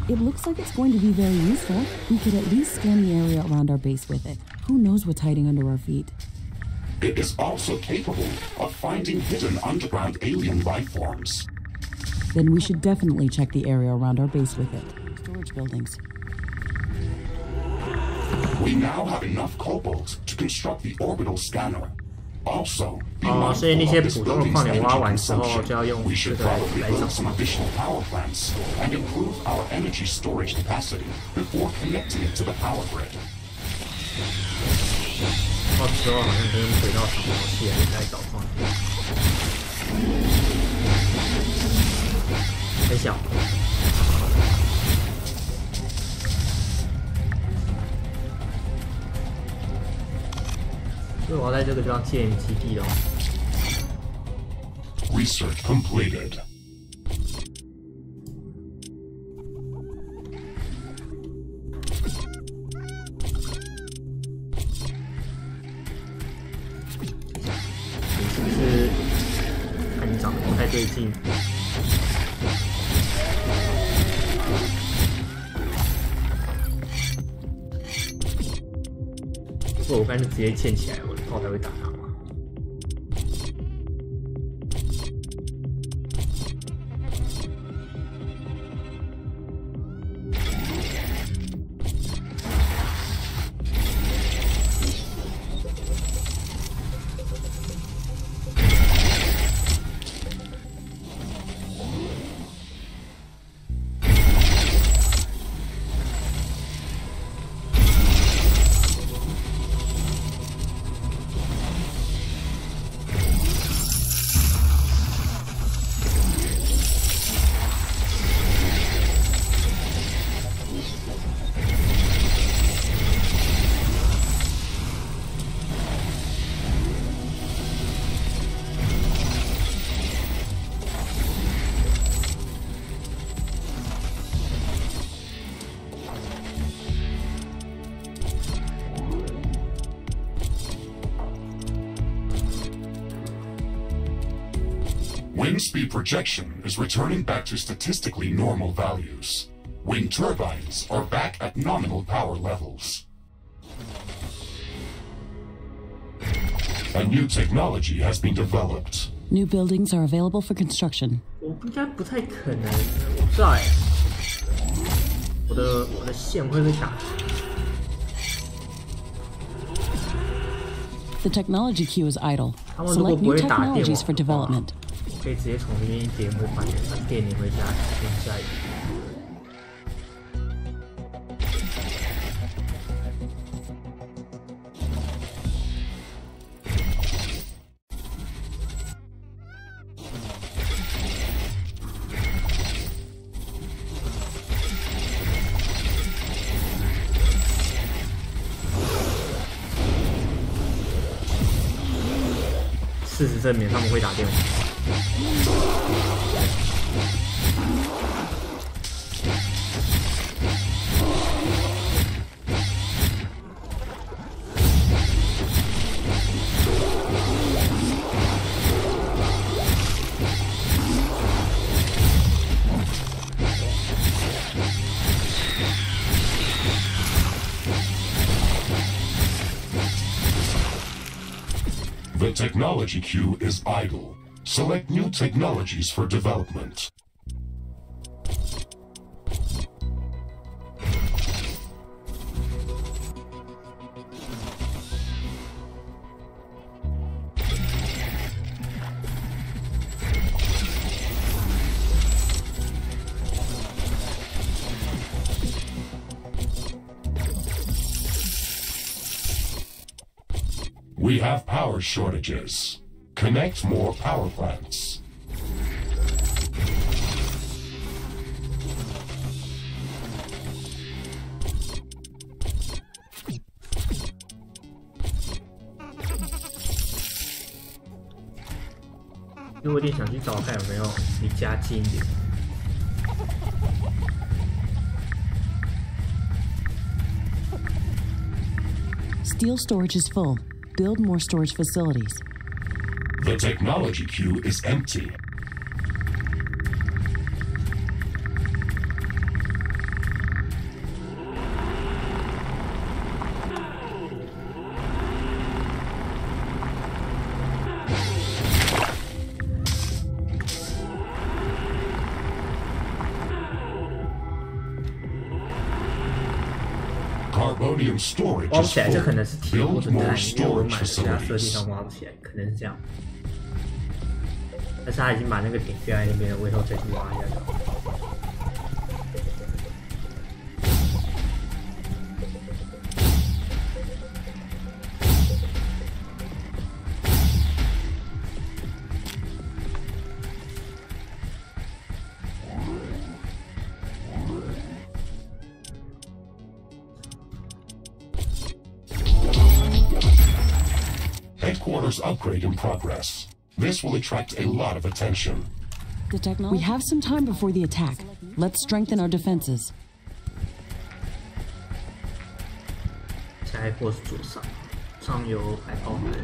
It looks like it's going to be very useful. We could at least scan the area around our base with it. Who knows what's hiding under our feet? It is also capable of finding hidden underground alien life forms. Then we should definitely check the area around our base with it. Storage buildings. We now have enough cobalt to construct the orbital scanner. Also, be 所以那 mindful 些 of this 普通的 building's 矿点挖 energy 完之后， consumption. 就要用 We 这 should 个 probably 来 build 找 some additional power plants and improve our energy storage capacity before connecting it to the power grid. 之后好像跟轨道什么游戏来找矿点，很小。所以我要在这个地方建基地哦。Research completed.是不是看你长得不太对劲？如果我刚才直接建起来，我的炮台会打他吗？ Wind speed projection is returning back to statistically normal values. Wind turbines are back at nominal power levels. A new technology has been developed. New buildings are available for construction. 我应该不太可能，我不知道哎，我的线会不会打？ The technology queue is idle. 他们如果 Select 不 new 会打电 technologies for 网的话， development. 可以直接从这边一点会把电连回家，用下一个。事实证明，他们会打电话。The technology queue is idle. Select new technologies for development. We have power shortages. Connect more power plants.因为我有点想去找看有没有离家近一点。 Steel storage is full. Build more storage facilities. The technology queue is empty. carbonium storage 挖不 is 起来，这可能是 full. 铁或者 Build 碳， more 因为我 storage 买的其他设计 facilities. 上挖不起来，可能是这样。但是他已经把那个点掉在那边了，我以后再去挖一下就好。Headquarters upgrade in progress. This will attract a lot of attention. We have some time before the attack. Let's strengthen our defenses. 下一波是左上，上有海豹男。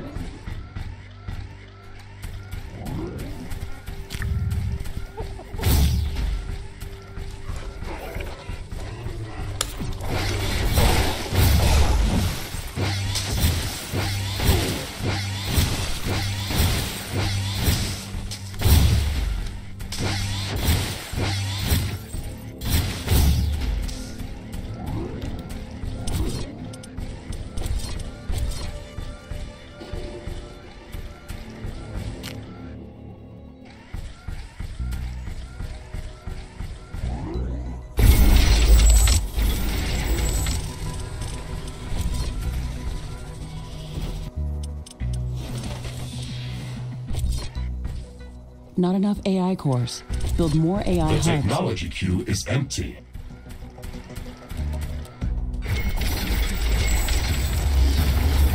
Not enough AI cores. Build more AI The hubs. technology queue is empty.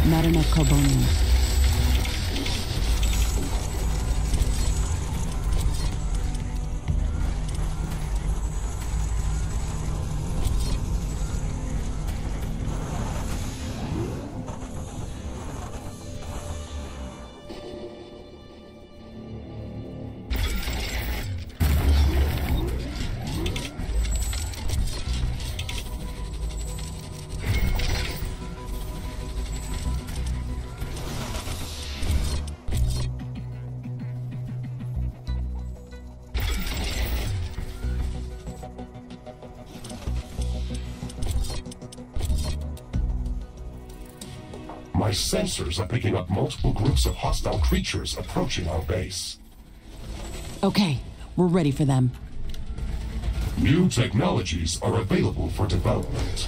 Not enough carbonium. My sensors are picking up multiple groups of hostile creatures approaching our base. Okay, we're ready for them. New technologies are available for development.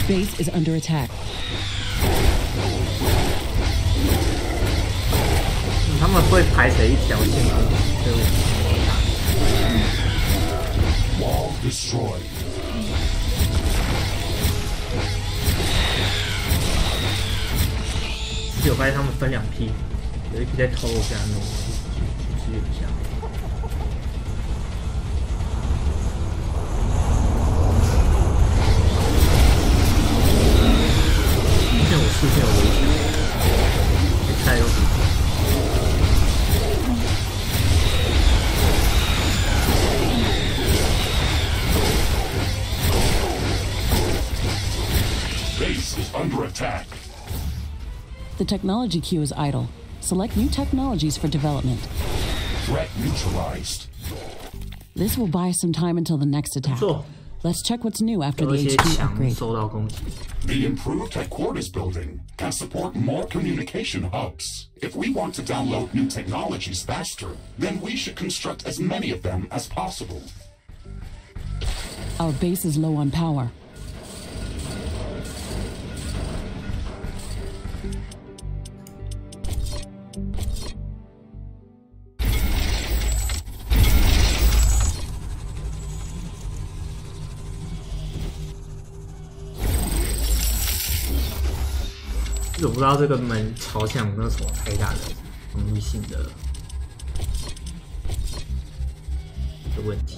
Base is under attack. 他们会排成一条线攻击，所以我 Wall destroyed. 其实我发现他们分两批，有一批在偷我家弄，支援一下。现在我视线有危险，被菜都抵。Base is under attack. The technology queue is idle. Select new technologies for development. Threat neutralized. This will buy us some time until the next attack. 错， Let's check what's new after 有 the 一些 HQ 墙 upgrade. 受到攻击。 The improved headquarters building can support more communication hubs. If we want to download new technologies faster, then we should construct as many of them as possible. Our base is low on power.我不知道这个门朝向有没有什么太大的防御性的问题。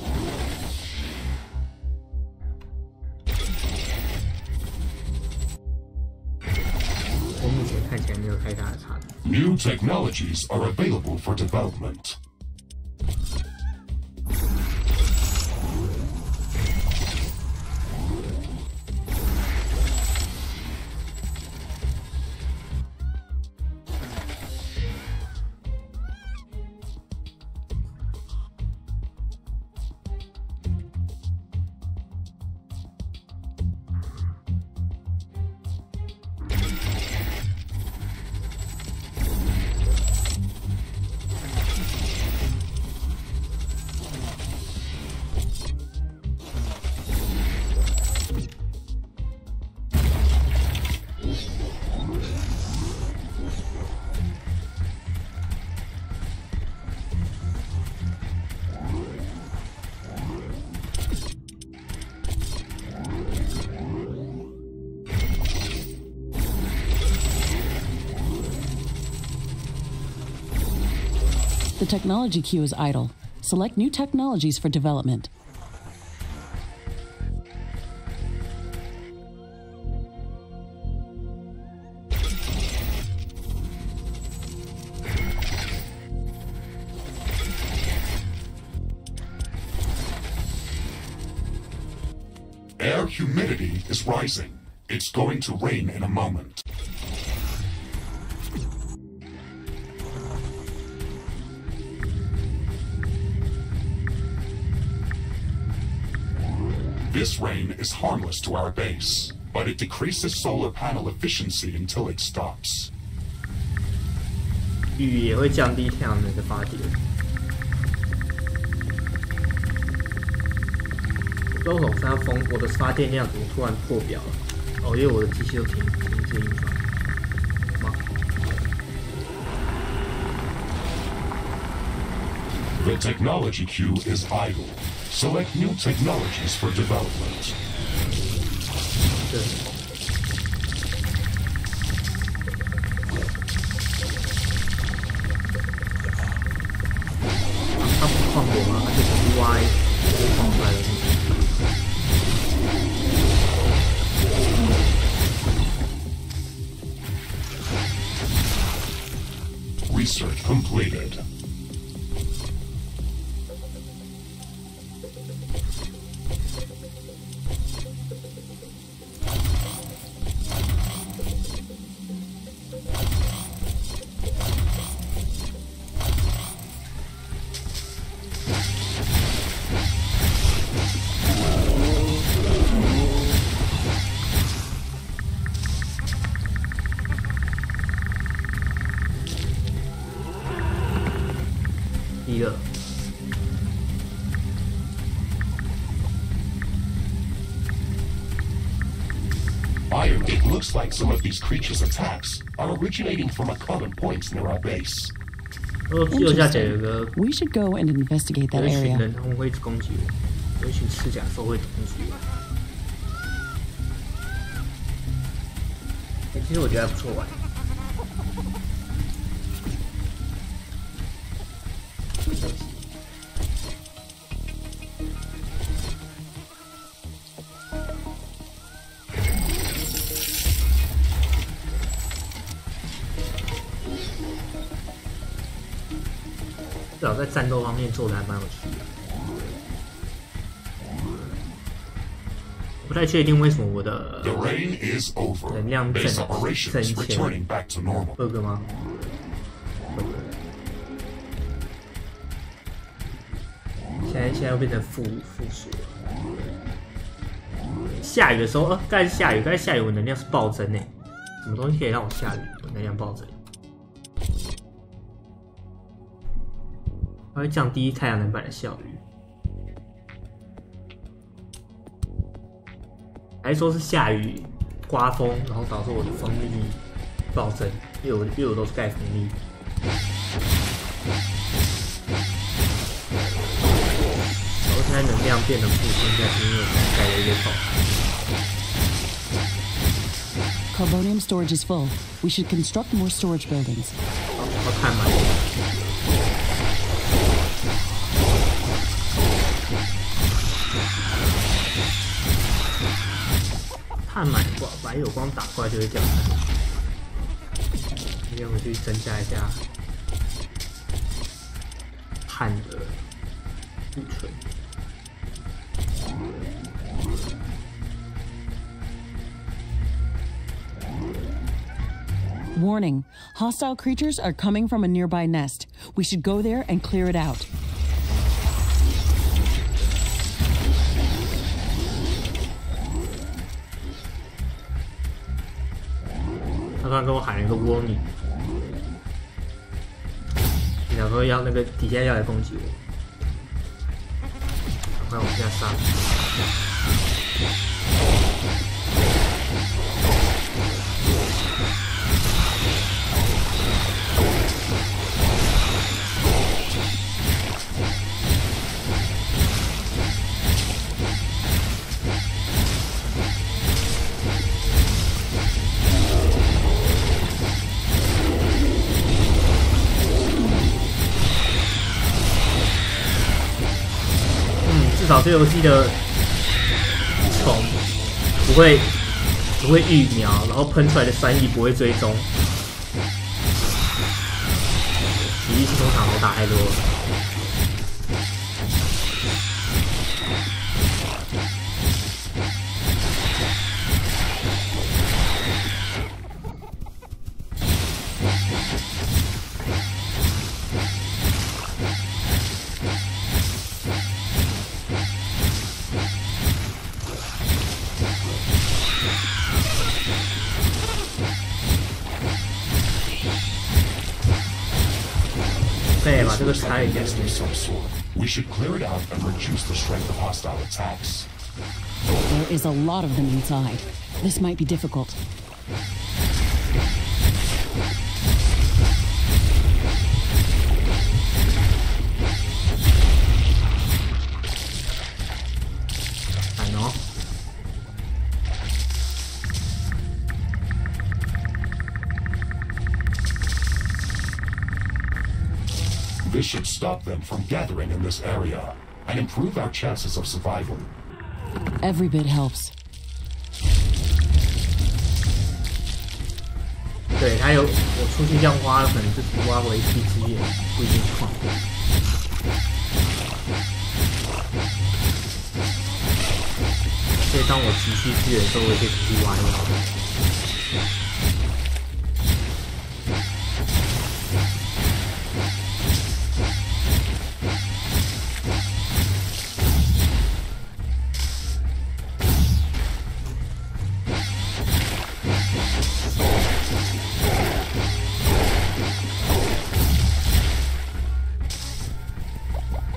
我目前看起来没有太大的差别。 New technologies are available for development. The technology queue is idle. Select new technologies for development. Air humidity is rising. It's going to rain in a moment. This rain is harmless to our base, but it decreases solar panel efficiency until it stops. 雨也会降低太阳能的发电。不知道为什么我的发电量怎么突然破表了？哦，因为我的机器都停止运转。吗？ The technology queue is idle. Select new technologies for development. 对。它不放我吗？它就是歪，放出来的。 Research completed. It looks like some of these creatures' attacks are originating from a common point near our base. Interesting. We should go and investigate that area. 人他们会一直攻击我，有一群赤甲兽会攻击我。其实我觉得还不错玩。 至少在战斗方面做的还蛮有趣的，不太确定为什么我的能量挣钱bug吗？现在又变成负数了。下雨的时候，刚才下雨，我能量是暴增诶，什么东西可以让我下雨，我能量暴增？ 它会降低太阳能板的效率，还是说是下雨、刮风，然后导致我的风力暴增？因为我都是盖风力。然后现在能量变得负，现在是因为我盖了一个头。 Carbonium storage is full. We should construct more storage buildings. 我看嘛。 碳满白有光打怪就会掉下来。今天回去增加一下碳的储存。Warning: hostile creatures are coming from a nearby nest. We should go there and clear it out. 他刚刚跟我喊了一个 warning， 想说要那个底下要来攻击我，赶快往下杀。少这游戏的虫不会预瞄，然后喷出来的3亿不会追踪。体力系统场我打太多了。对，把这个拆一下。 We should clear it out and reduce the strength of hostile attacks. There is a lot of them inside. This might be difficult. I know. This should stop them from gathering in this area and improve our chances of survival. Every bit helps. 对，他有我出去这样挖，可能就是挖回一批资源，不一定矿。所以当我急需资源的时候，我也可以出去挖一挖。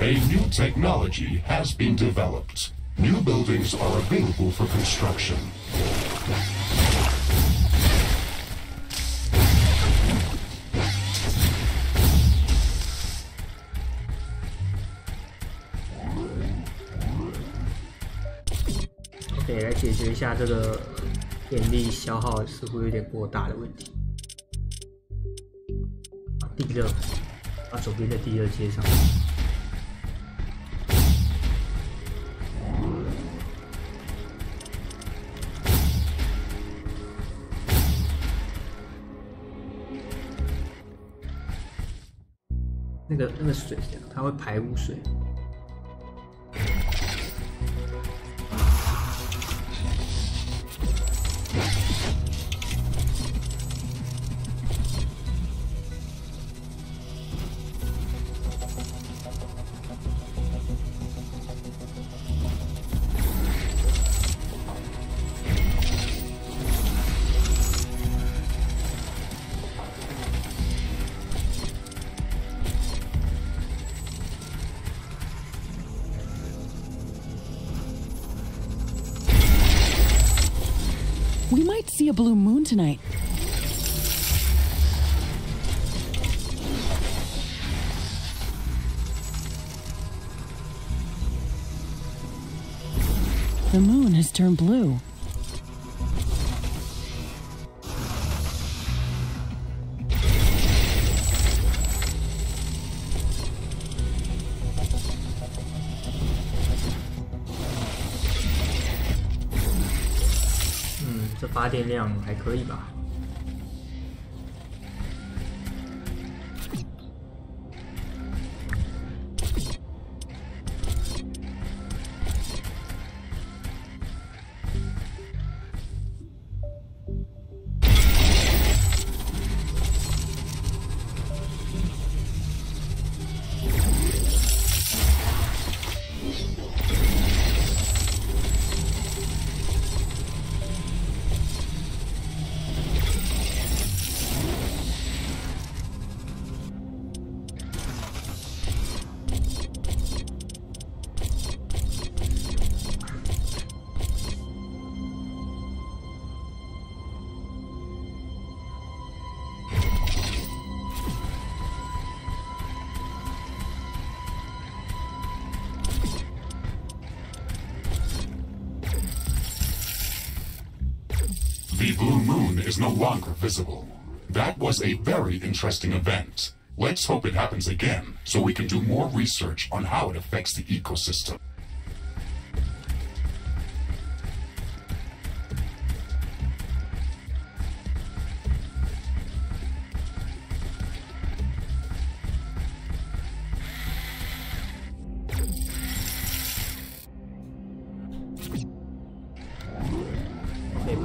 A new technology has been developed. New buildings are available for construction. OK， 来解决一下这个电力消耗似乎有点过大的问题。地热，把左边的地热接上。 那个水，它会排污水。We might see a blue moon tonight. The moon has turned blue. 这发电量还可以吧？ The blue moon is no longer visible. That was a very interesting event. Let's hope it happens again, so we can do more research on how it affects the ecosystem.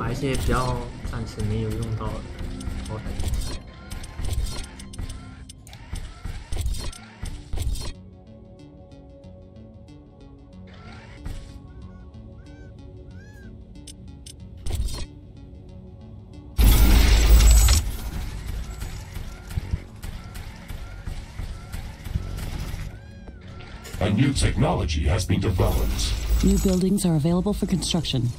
把一些比较暂时没有用到的抛在比赛。A new technology has been developed. New buildings are available for construction.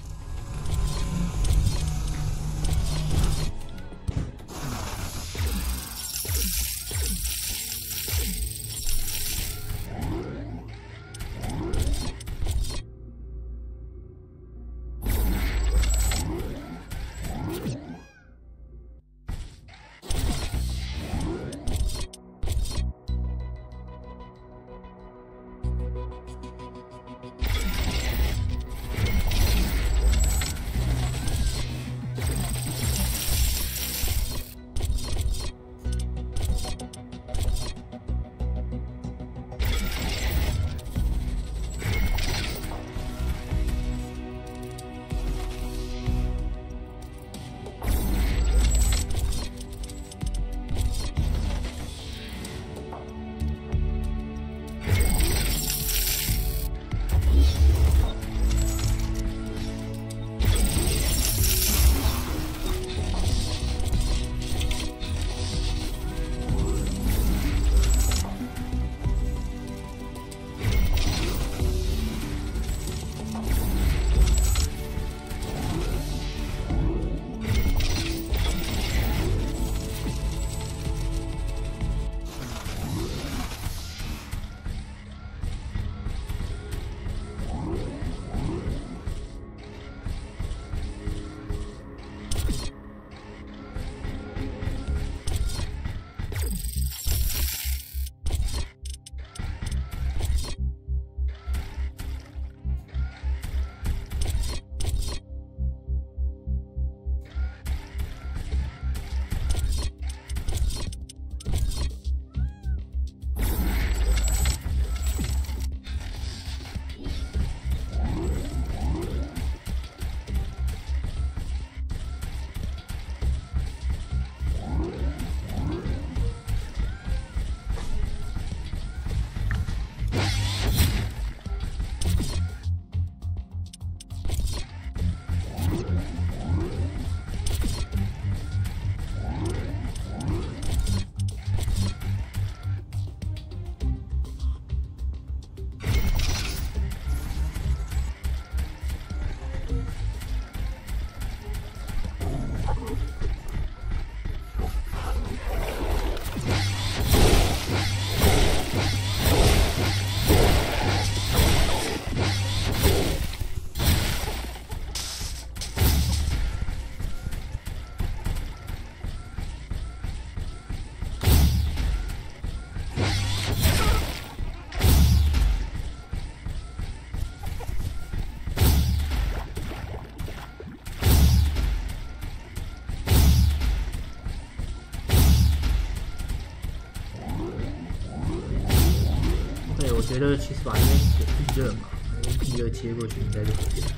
我觉得其实把那边给地热嘛，用地热切过去应该就可以了。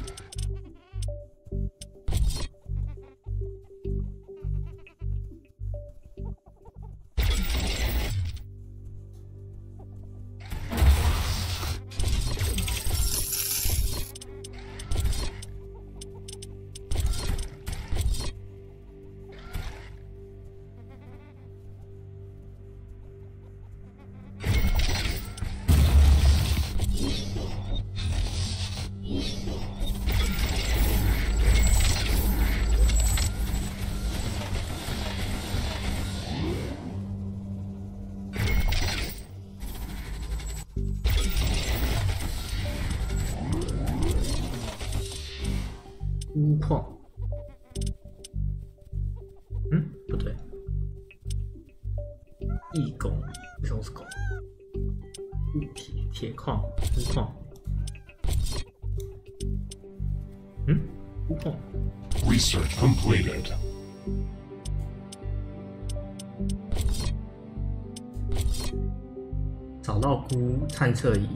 钨矿，不对，异汞，为什么是汞？铁矿、钨矿，钨矿。Research completed. 找到钴探测仪，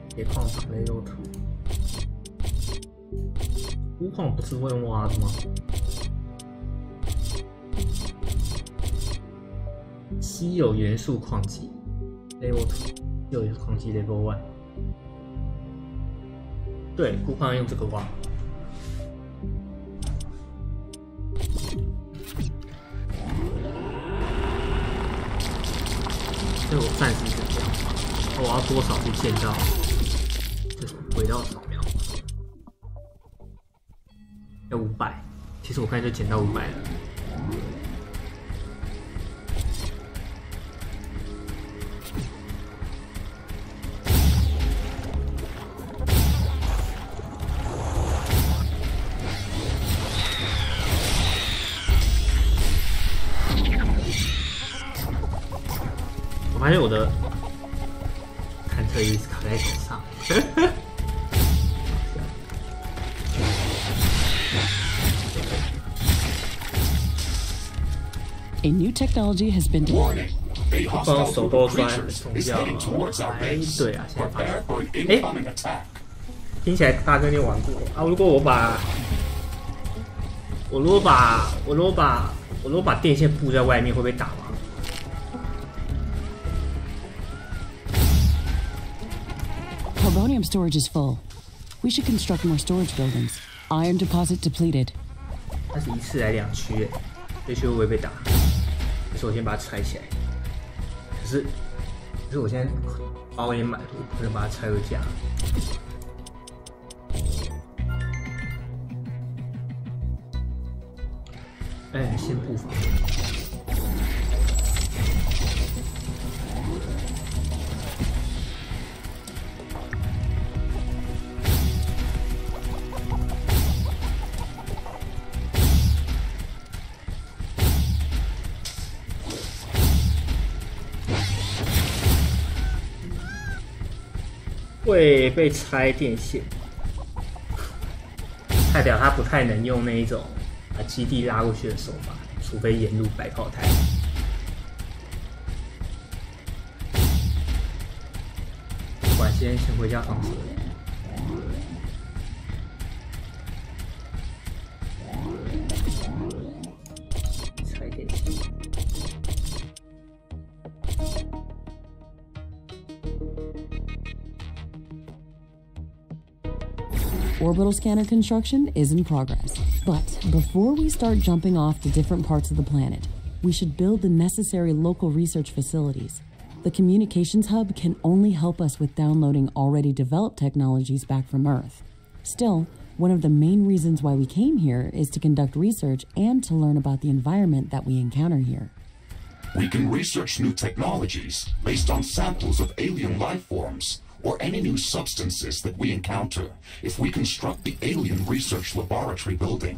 铁矿场内肉土。钴矿不是会挖的吗？稀有元素矿机 Level 2，稀有元素矿机 Level 1。对，钴矿用这个挖。所以我暂时是这样画。我要多少去建造？这什么轨道扫描？要500。其实我刚才就捡到500了。我发现我的坦克一直卡在手上。A new technology has been Warning. A 帮 hostile 我手 group 都 of 摔 creatures 重 is 掉 heading towards our 哎， base. 对啊，现在发现 Prepare for an 哎 incoming attack. 听起来大哥你玩过啊？如果我把电线布在外面，会被打吗？ Carbonium storage is full. We should construct more storage buildings. Iron deposit depleted. 它是一次来2区诶，这区会不会被打？可是我先把它拆起来。可是我现在包也满，我不能把它拆回家。哎，先布防。会被拆电线，代表他不太能用那一种把基地拉过去的手法，除非沿路摆炮台。管先回家放车。拆电线。 Orbital scanner construction is in progress. But before we start jumping off to different parts of the planet, we should build the necessary local research facilities. The communications hub can only help us with downloading already developed technologies back from Earth. Still, one of the main reasons why we came here is to conduct research and to learn about the environment that we encounter here. We can research new technologies based on samples of alien life forms or any new substances that we encounter if we construct the Alien Research Laboratory building.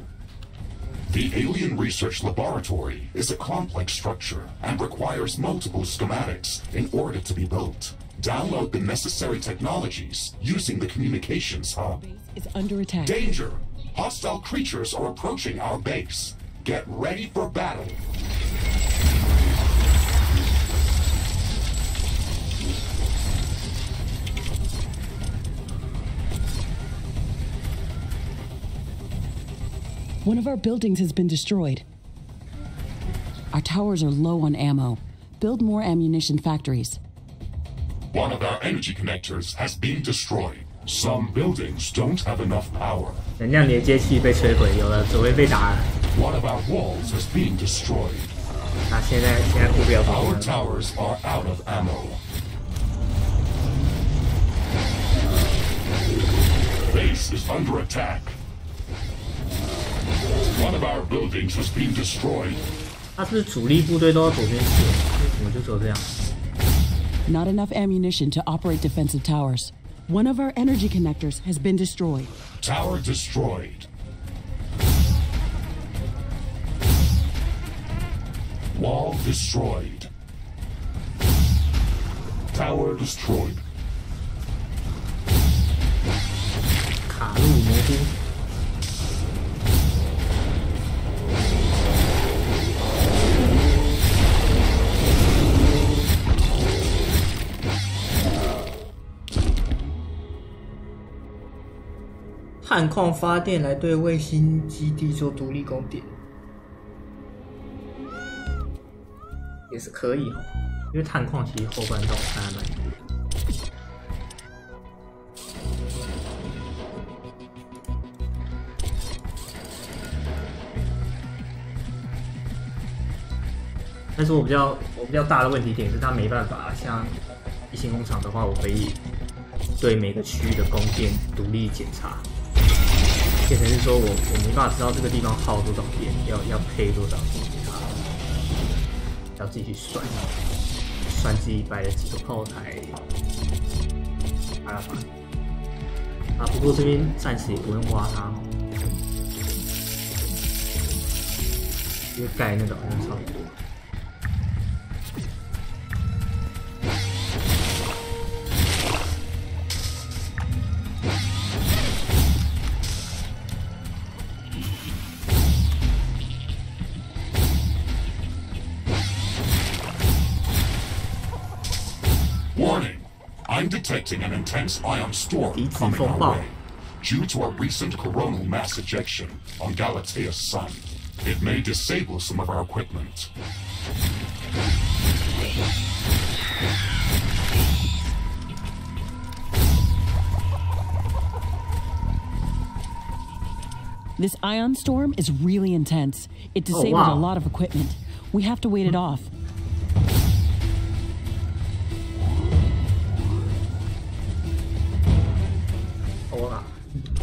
The Alien Research Laboratory is a complex structure and requires multiple schematics in order to be built. Download the necessary technologies using the communications hub. It's under attack. Danger! Hostile creatures are approaching our base. Get ready for battle. One of our buildings has been destroyed. Our towers are low on ammo. Build more ammunition factories. One of our energy connectors has been destroyed. Some buildings don't have enough power. 能量连接器被摧毁，有了只会被打。 One of our walls has been destroyed. 那现在顾不了什么 Our 了。 towers are out of ammo. Base is under attack. One of our buildings has been destroyed. 他是不是主力部队都要左边去？为什么就只有这样？ Not enough ammunition to operate defensive towers. One of our energy connectors has been destroyed. Tower destroyed. Wall destroyed. Tower destroyed. 卡路模糊。探矿发电来对卫星基地做独立供电，也是可以哦。因为探矿其实后半段我看还蛮多的。但是我比较大的问题点是，它没办法像一星工厂的话，我可以对每个区域的供电独立检查，变成是说我没办法知道这个地方耗多少电，要配多少电给它，要自己去算自己摆了几个炮台，麻烦啊。不过这边暂时也不用挖它哦，因为盖那个好像差不多。Warning! I'm detecting an intense ion storm coming our way. Due to a recent coronal mass ejection on Galatea's sun, it may disable some of our equipment. This ion storm is really intense. It disabled a lot of equipment. We have to wait it off.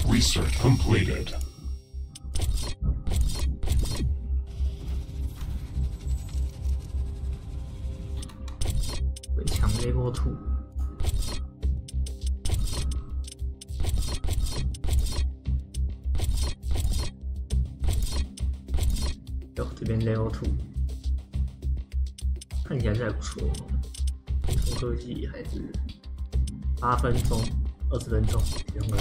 Research completed. 围墙 level 2。哟，这边 level 2，看起来是还不错哦。从科技还是8分钟、20分钟，这样而已。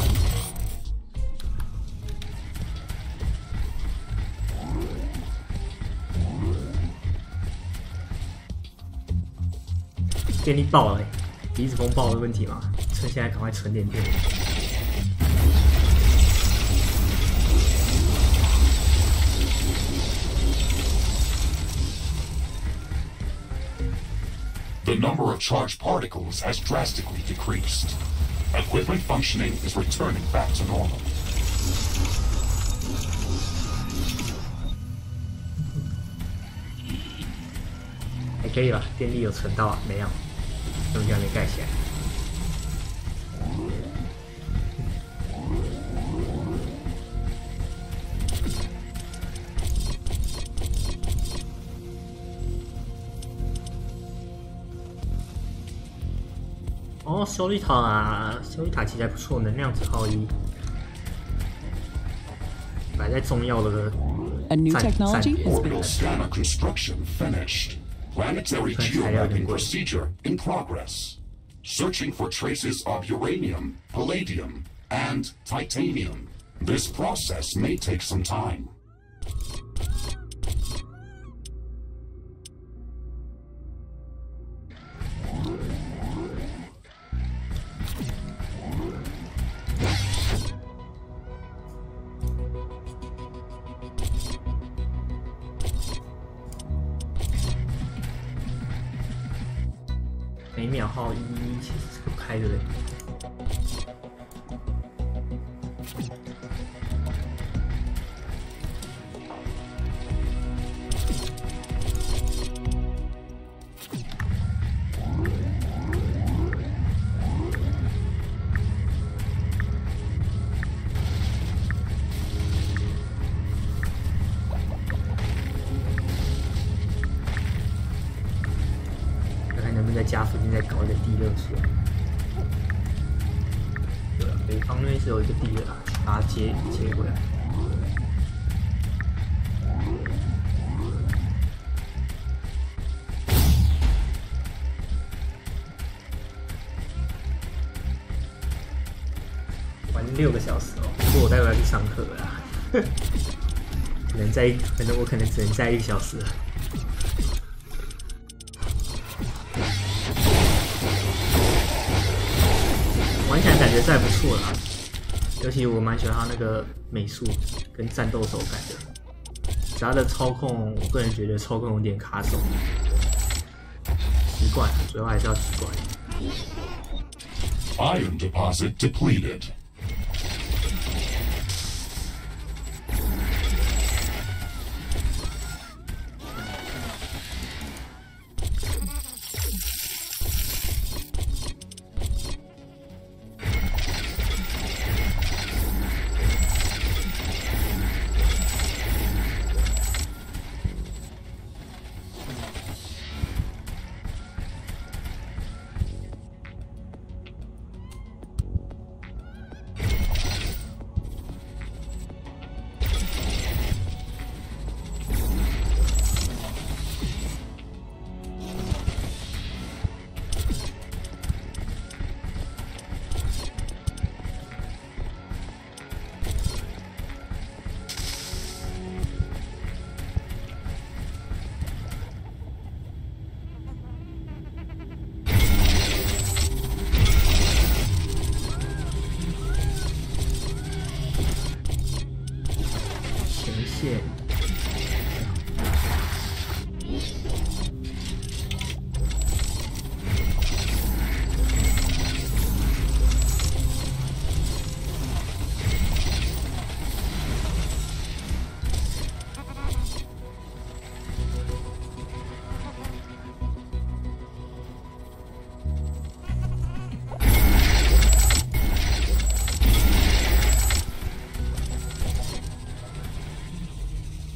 电力爆了离子风暴的问题嘛，趁现在赶快存点电。The number of charged particles has drastically decreased. Equipment functioning is returning back to normal. 还可以吧，电力有存到啊？没有，根本就还没盖起来。哦，修理塔其实还不错，能量只耗1，摆在重要的 A new technology has been Orbital scanner construction finished. Planetary geomapping procedure in progress. Searching for traces of uranium, palladium, and titanium. This process may take some time. 每秒耗1，其实是不开的嘞。在家附近再搞一个地热出来。对啊，北方那边是有一个地热啊，去把它接回来。玩6个小时哦，不过我待会要去上课了啦，可能只能在1个小时了。玩起来感觉是还不错啦，尤其我蛮喜欢它那个美术跟战斗手感的。只要的操控，我个人觉得操控有点卡手，习惯，主要还是要习惯。Iron deposit depleted.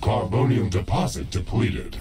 Carbonium deposit depleted.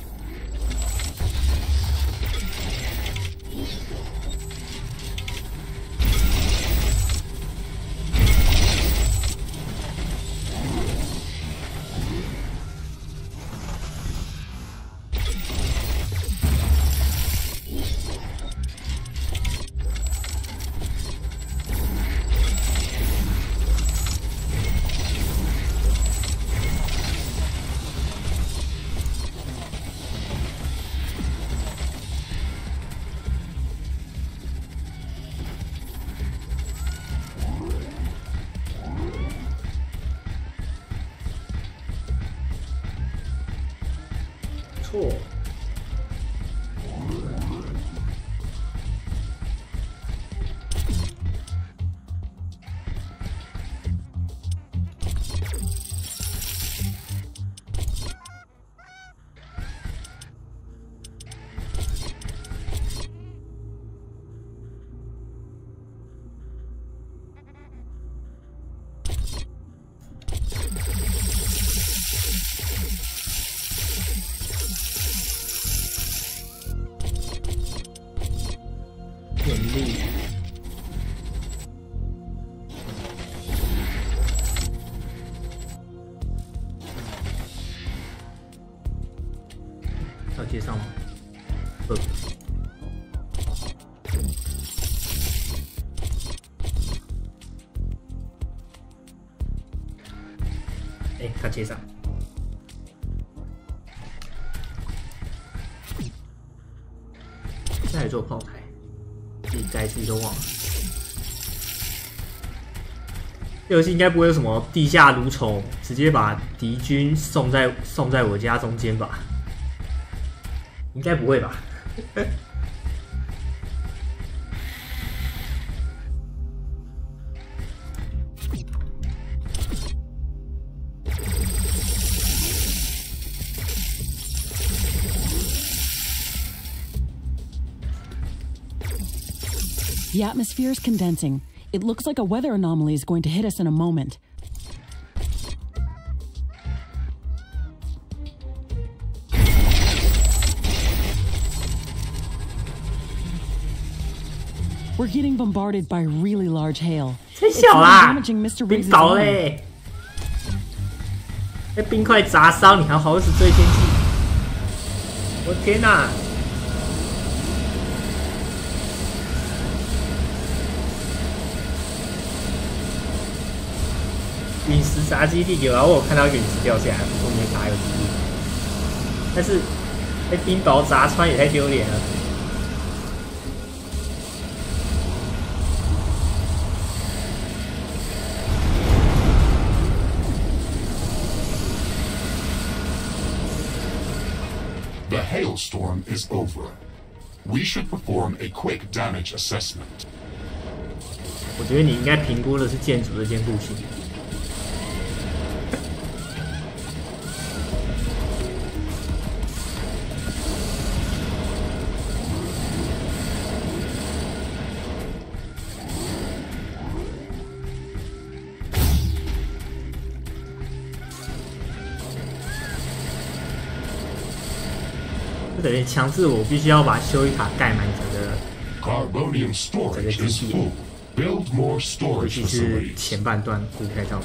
错。电力，要接上吗？不。哎，他接上。再来做炮台。自己都忘了，这游戏应该不会有什么地下蠕虫，直接把敌军送在我家中间吧？应该不会吧The atmosphere is condensing. It looks like a weather anomaly is going to hit us in a moment. We're getting bombarded by really large hail. 太小啦！ damaging Mr. 冰 Riggs' 岛 arm. 嘞，被冰块砸伤，你还好意思追天气？我的天哪！陨石砸基地有啊，我有看到陨石掉下来，后面砸有基地，但是被冰雹砸穿也太丢脸了。The hailstorm is over. We should perform a quick damage assessment. 我觉得你应该评估的是建筑的坚固性。就等于强制我必须要把修理塔盖满整个 Carbonium storage is full. Build more 尤 storage 其是 facilities. 前半段顾开到。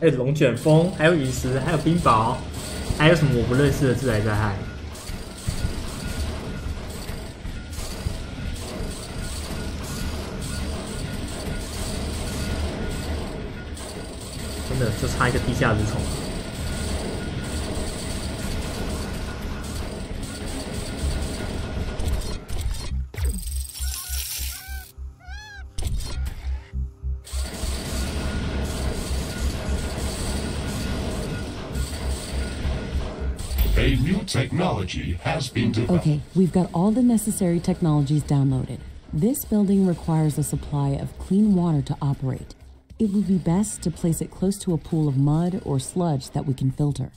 还有龙卷风，还有陨石，还有冰雹，还有什么我不认识的自然灾害？真的就差一个地下蠕虫。A new technology has been developed. Okay, we've got all the necessary technologies downloaded. This building requires a supply of clean water to operate. It would be best to place it close to a pool of mud or sludge that we can filter.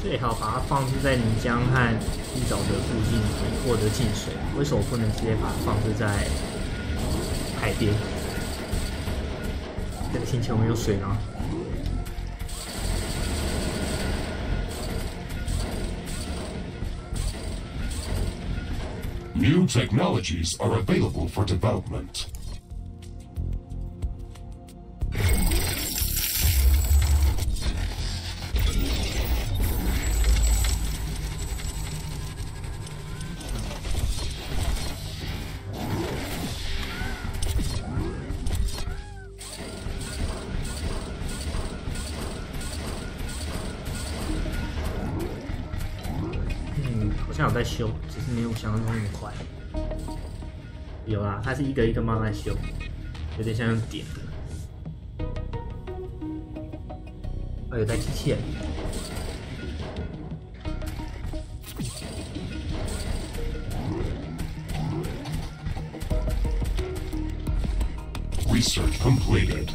最好把它放置在泥浆和地沼泽附近，以获得净水。为什么不能直接把它放置在海边？这个星球没有水吗？ New technologies are available for development.嗯，好像有在修，只是没有想象中那么快。有啦，它是一个一个慢慢修，有点像用点的。哦，有台机器人。 Research completed.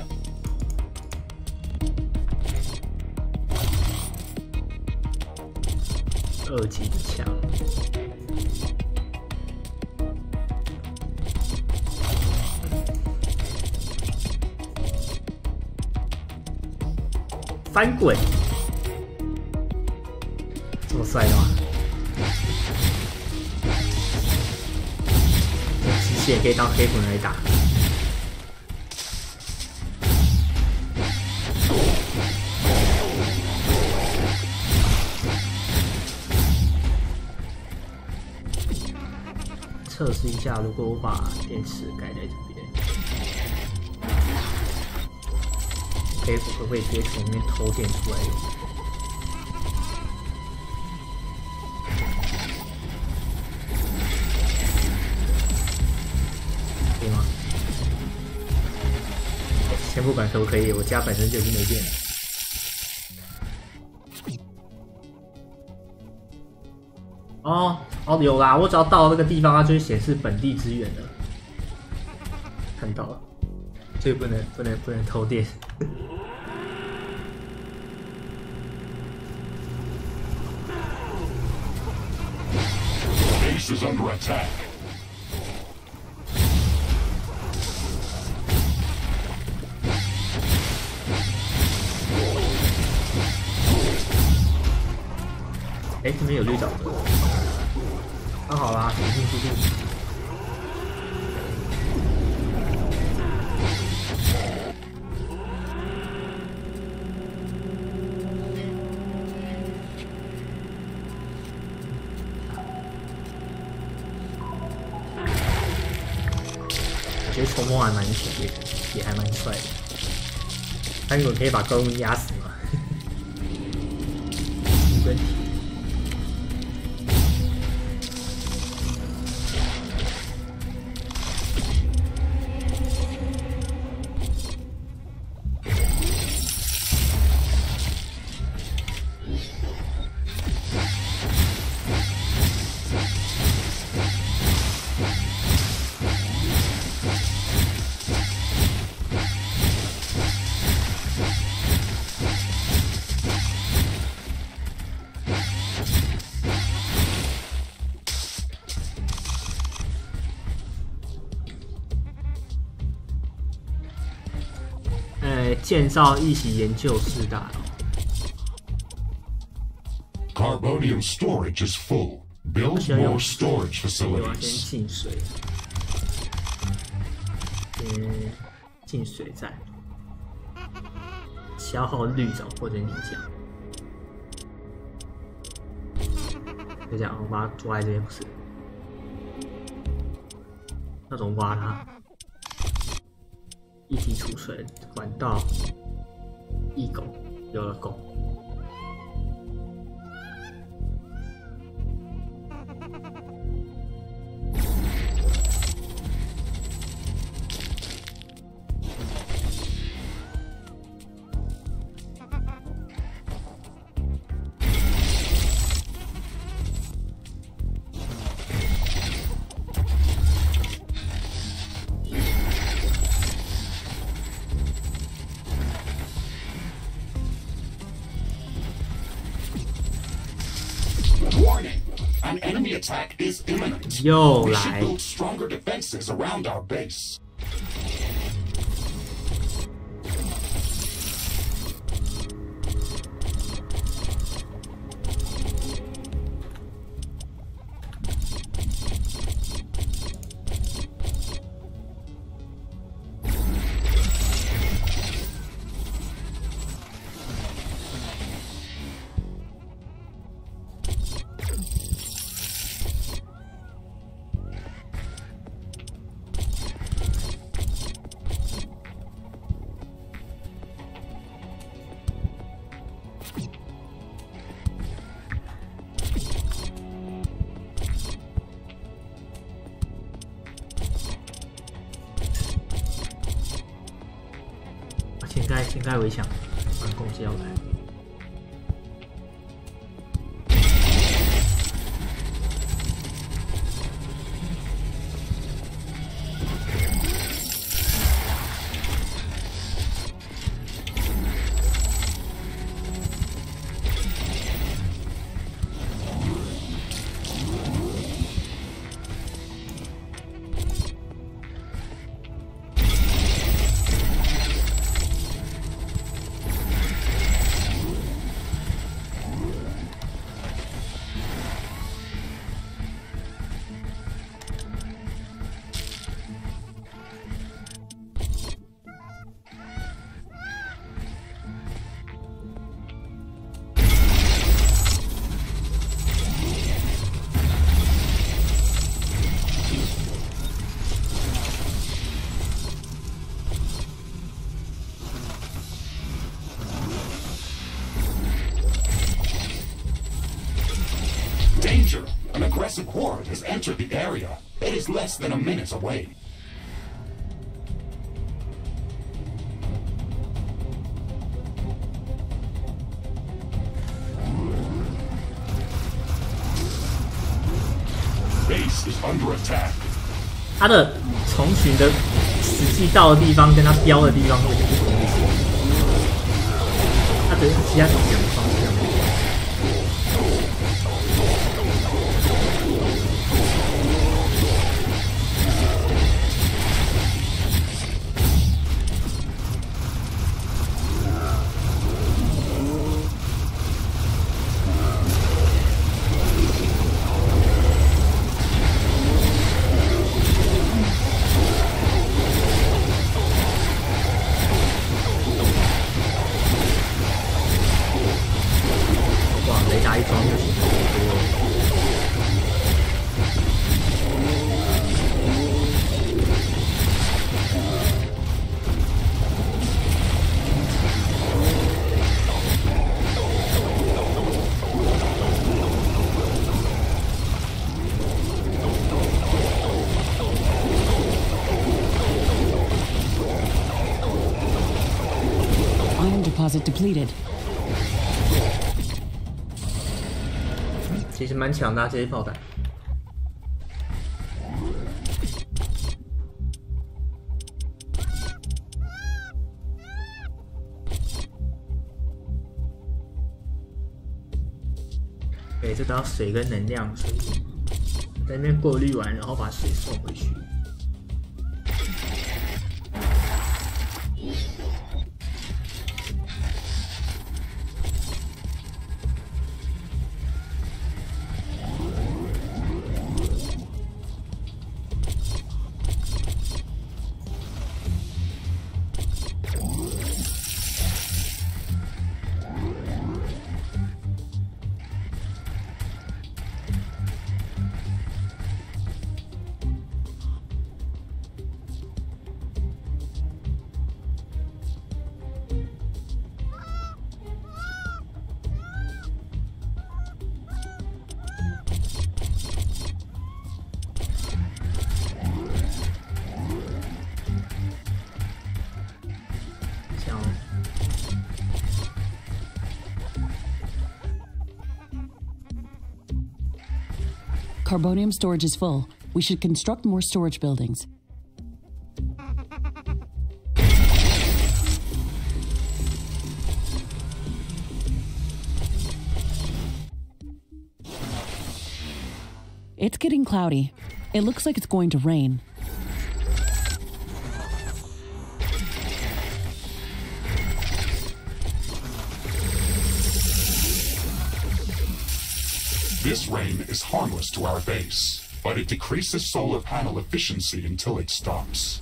2级的枪，翻滚，这么帅的吗？这机器也可以当黑魂来打。 测试一下，如果我把电池盖在这边，可不可以直接从里面偷电出来用？可以吗？先不管可不可以，我家本身就已经没电了。 哦，有啦！我只要到那个地方，它就会显示本地资源了。看到了，这个不能偷电。Base is under attack.哎，这边有绿沼泽，刚好啦，前进速度。觉得虫魔还蛮强，也还蛮帅的。他如果可以把高路压死嘛，没问题。建造一起研究室大楼。Carbonium storage is full. Build more storage 我要先 facilities. 进水，进水站，消耗绿藻或者泥浆。就这样，我把它抓在这边，不是？那种挖它。一体储存管道，一狗有了狗。An enemy attack is imminent. 又 We should 来， build stronger defenses around our base. 掀开围墙，把攻击要来。Danger! An aggressive horde has entered the area. It is less than a minute away. Base is under attack. 它的虫群的实际到的地方跟它标的地方会有点不同一些，它的其他两个方向。deposit depleted. 其实蛮强大这些炮弹。对，这都要水跟能量，所以在那边过滤完，然后把水送回去。Carbonium storage is full. We should construct more storage buildings. It's getting cloudy. It looks like it's going to rain. This rain is harmless to our base, but it decreases solar panel efficiency until it stops.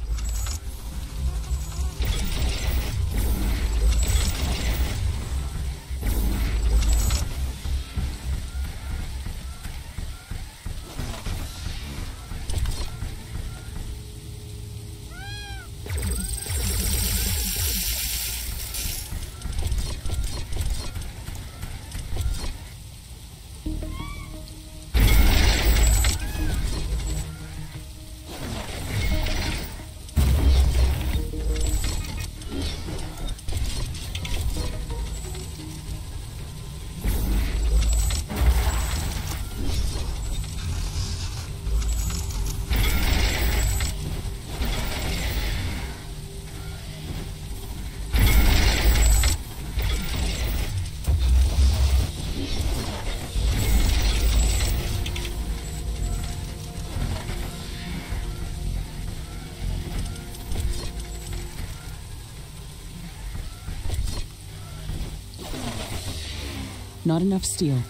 Not enough steel.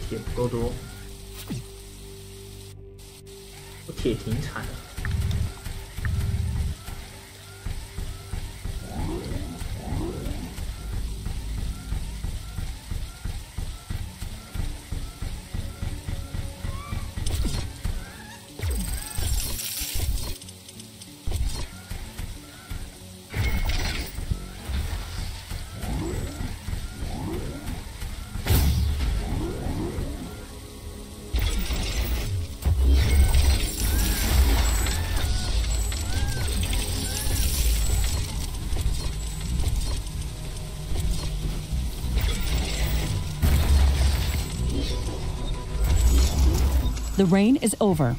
铁不够多，我铁停产了。The rain is over.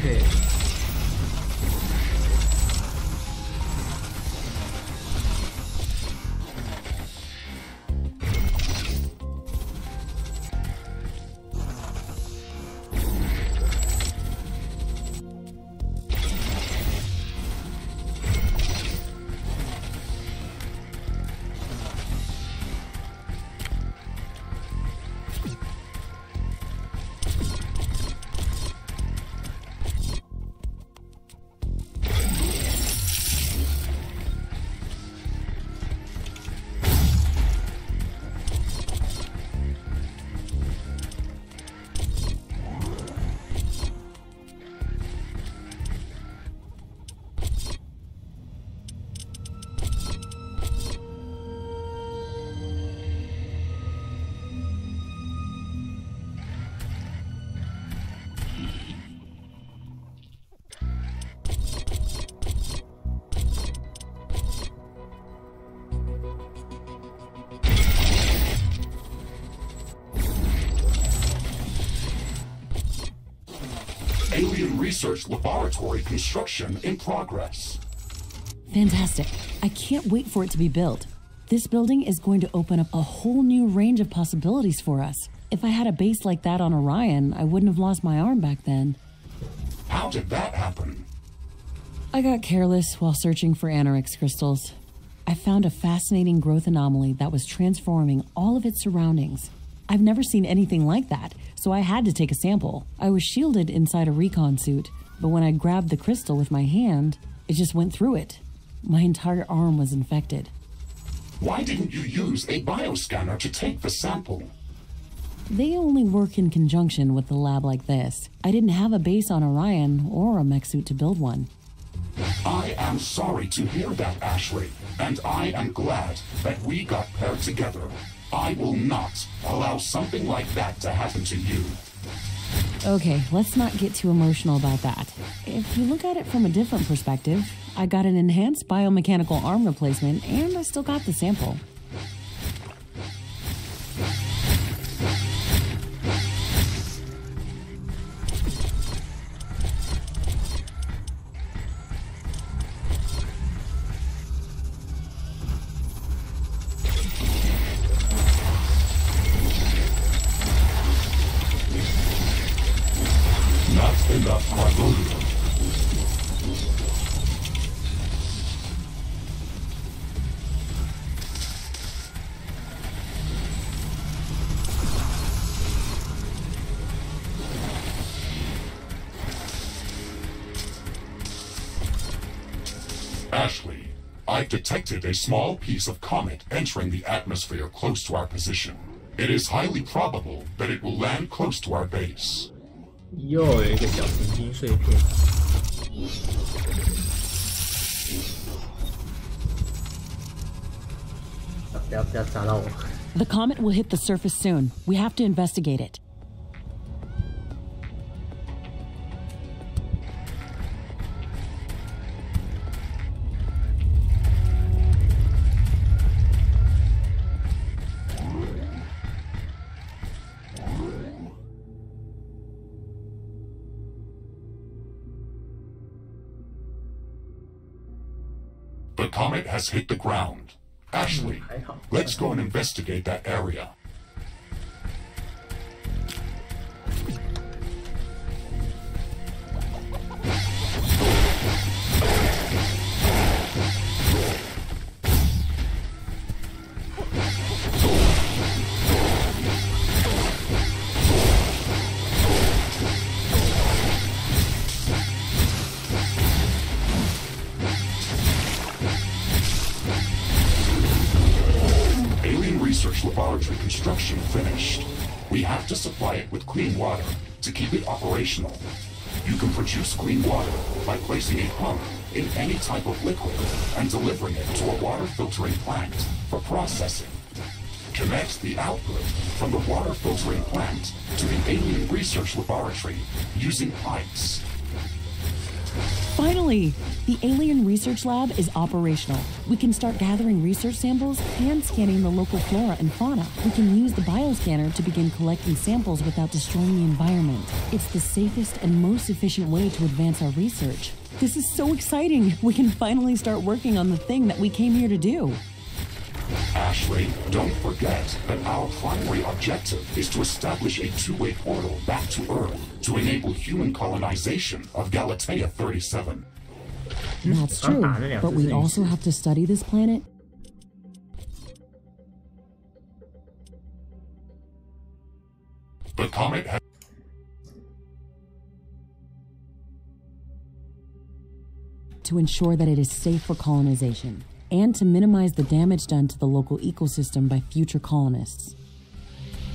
OK。Alien research laboratory construction in progress. Fantastic. I can't wait for it to be built. This building is going to open up a whole new range of possibilities for us. If I had a base like that on Orion, I wouldn't have lost my arm back then. How did that happen? I got careless while searching for Anorix crystals. I found a fascinating growth anomaly that was transforming all of its surroundings. I've never seen anything like that, so I had to take a sample. I was shielded inside a recon suit, but when I grabbed the crystal with my hand, it just went through it. My entire arm was infected. Why didn't you use a bioscanner to take the sample? They only work in conjunction with a lab like this. I didn't have a base on Orion or a mech suit to build one. I am sorry to hear that, Ashley, and I am glad that we got paired together. I will not allow something like that to happen to you. Okay, let's not get too emotional about that. If you look at it from a different perspective, I got an enhanced biomechanical arm replacement and I still got the sample. Enough carbohydrate. Ashley, I've detected a small piece of comet entering the atmosphere close to our position. It is highly probable that it will land close to our base. 又有一个小行星碎片。不要砸到我。The comet will hit the surface soon. We have to investigate it. The comet has hit the ground. Ashley, let's go and investigate that area. Research laboratory construction finished. We have to supply it with clean water to keep it operational. You can produce clean water by placing a pump in any type of liquid and delivering it to a water filtering plant for processing. Connect the output from the water filtering plant to the alien research laboratory using pipes. Finally! The Alien Research Lab is operational. We can start gathering research samples and scanning the local flora and fauna. We can use the bioscanner to begin collecting samples without destroying the environment. It's the safest and most efficient way to advance our research. This is so exciting! We can finally start working on the thing that we came here to do. Ashley, don't forget that our primary objective is to establish a two-way portal back to Earth to enable human colonization of Galatea 37. That's true, but we also have to study this planet. The comet has to ensure that it is safe for colonization, and to minimize the damage done to the local ecosystem by future colonists.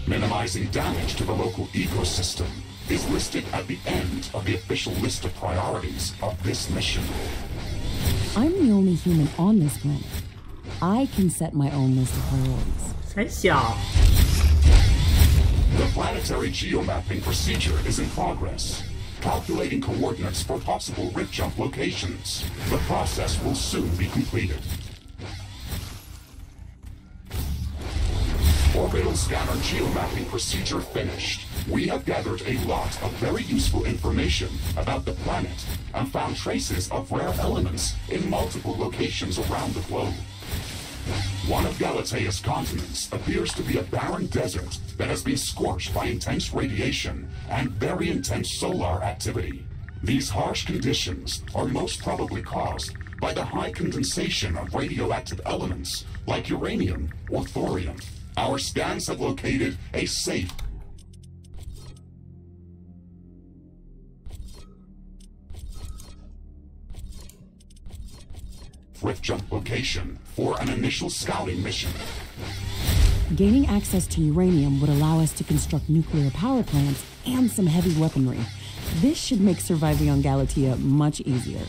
minimizing damage to the local ecosystem is listed at the end of the official list of priorities of this mission. I'm the only human on this planet. I can set my own list of priorities. 很小。 The planetary geomapping procedure is in progress, calculating coordinates for possible rift jump locations. The process will soon be completed. Orbital scanner geomapping procedure finished. We have gathered a lot of very useful information about the planet and found traces of rare elements in multiple locations around the globe. One of Galatea's continents appears to be a barren desert that has been scorched by intense radiation and very intense solar activity. These harsh conditions are most probably caused by the high condensation of radioactive elements like uranium or thorium. Our scans have located a safe rift jump location for an initial scouting mission. Gaining access to uranium would allow us to construct nuclear power plants and some heavy weaponry. This should make surviving on Galatea much easier.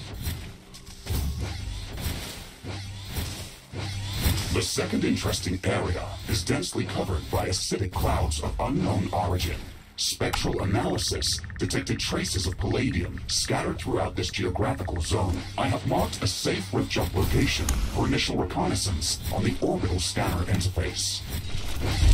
The second interesting area is densely covered by acidic clouds of unknown origin. Spectral analysis detected traces of palladium scattered throughout this geographical zone. I have marked a safe rift jump location for initial reconnaissance on the orbital scanner interface.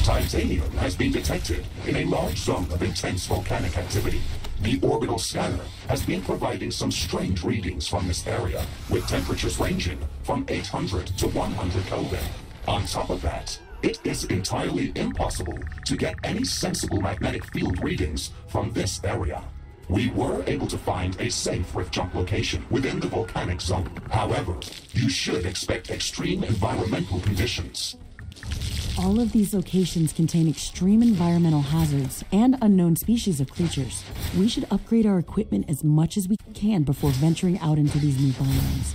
Titanium has been detected in a large zone of intense volcanic activity. The orbital scanner has been providing some strange readings from this area, with temperatures ranging from 800 to 100 Kelvin. On top of that, it is entirely impossible to get any sensible magnetic field readings from this area. We were able to find a safe rift jump location within the volcanic zone. However, you should expect extreme environmental conditions. All of these locations contain extreme environmental hazards and unknown species of creatures. We should upgrade our equipment as much as we can before venturing out into these new biomes.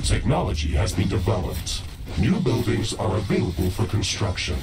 Technology has been developed. New buildings are available for construction.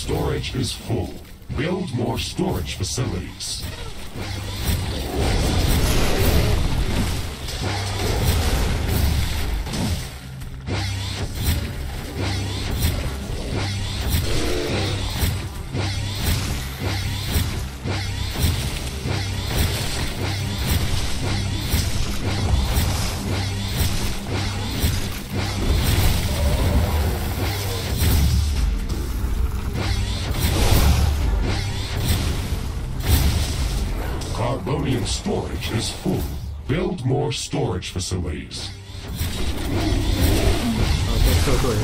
storage is full. Build more storage facilities. Carbonium storage is full. Build more storage facilities. 都撤退了。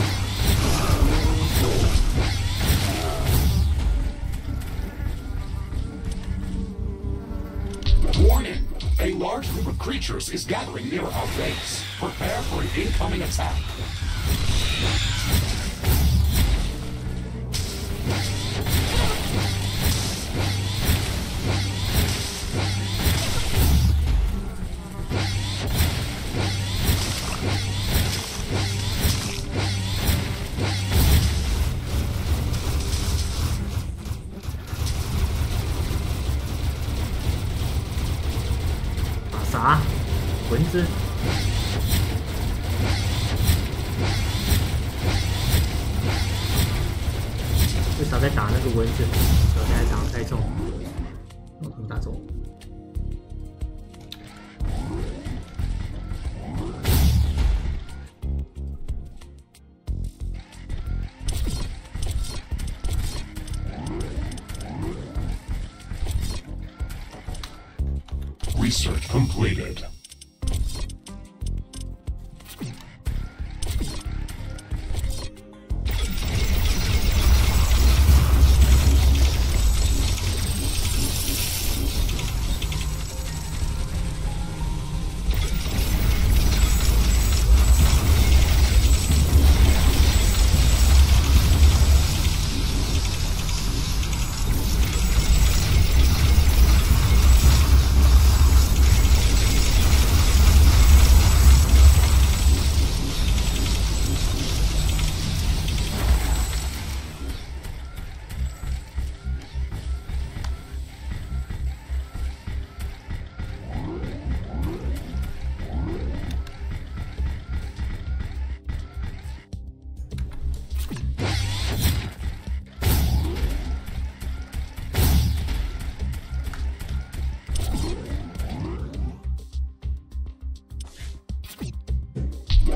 Warning! A large group of creatures is gathering near our base. Prepare for an incoming attack.啥？蚊子？为啥在打那个蚊子？我现在打得太重，我怎么打中？ Research completed.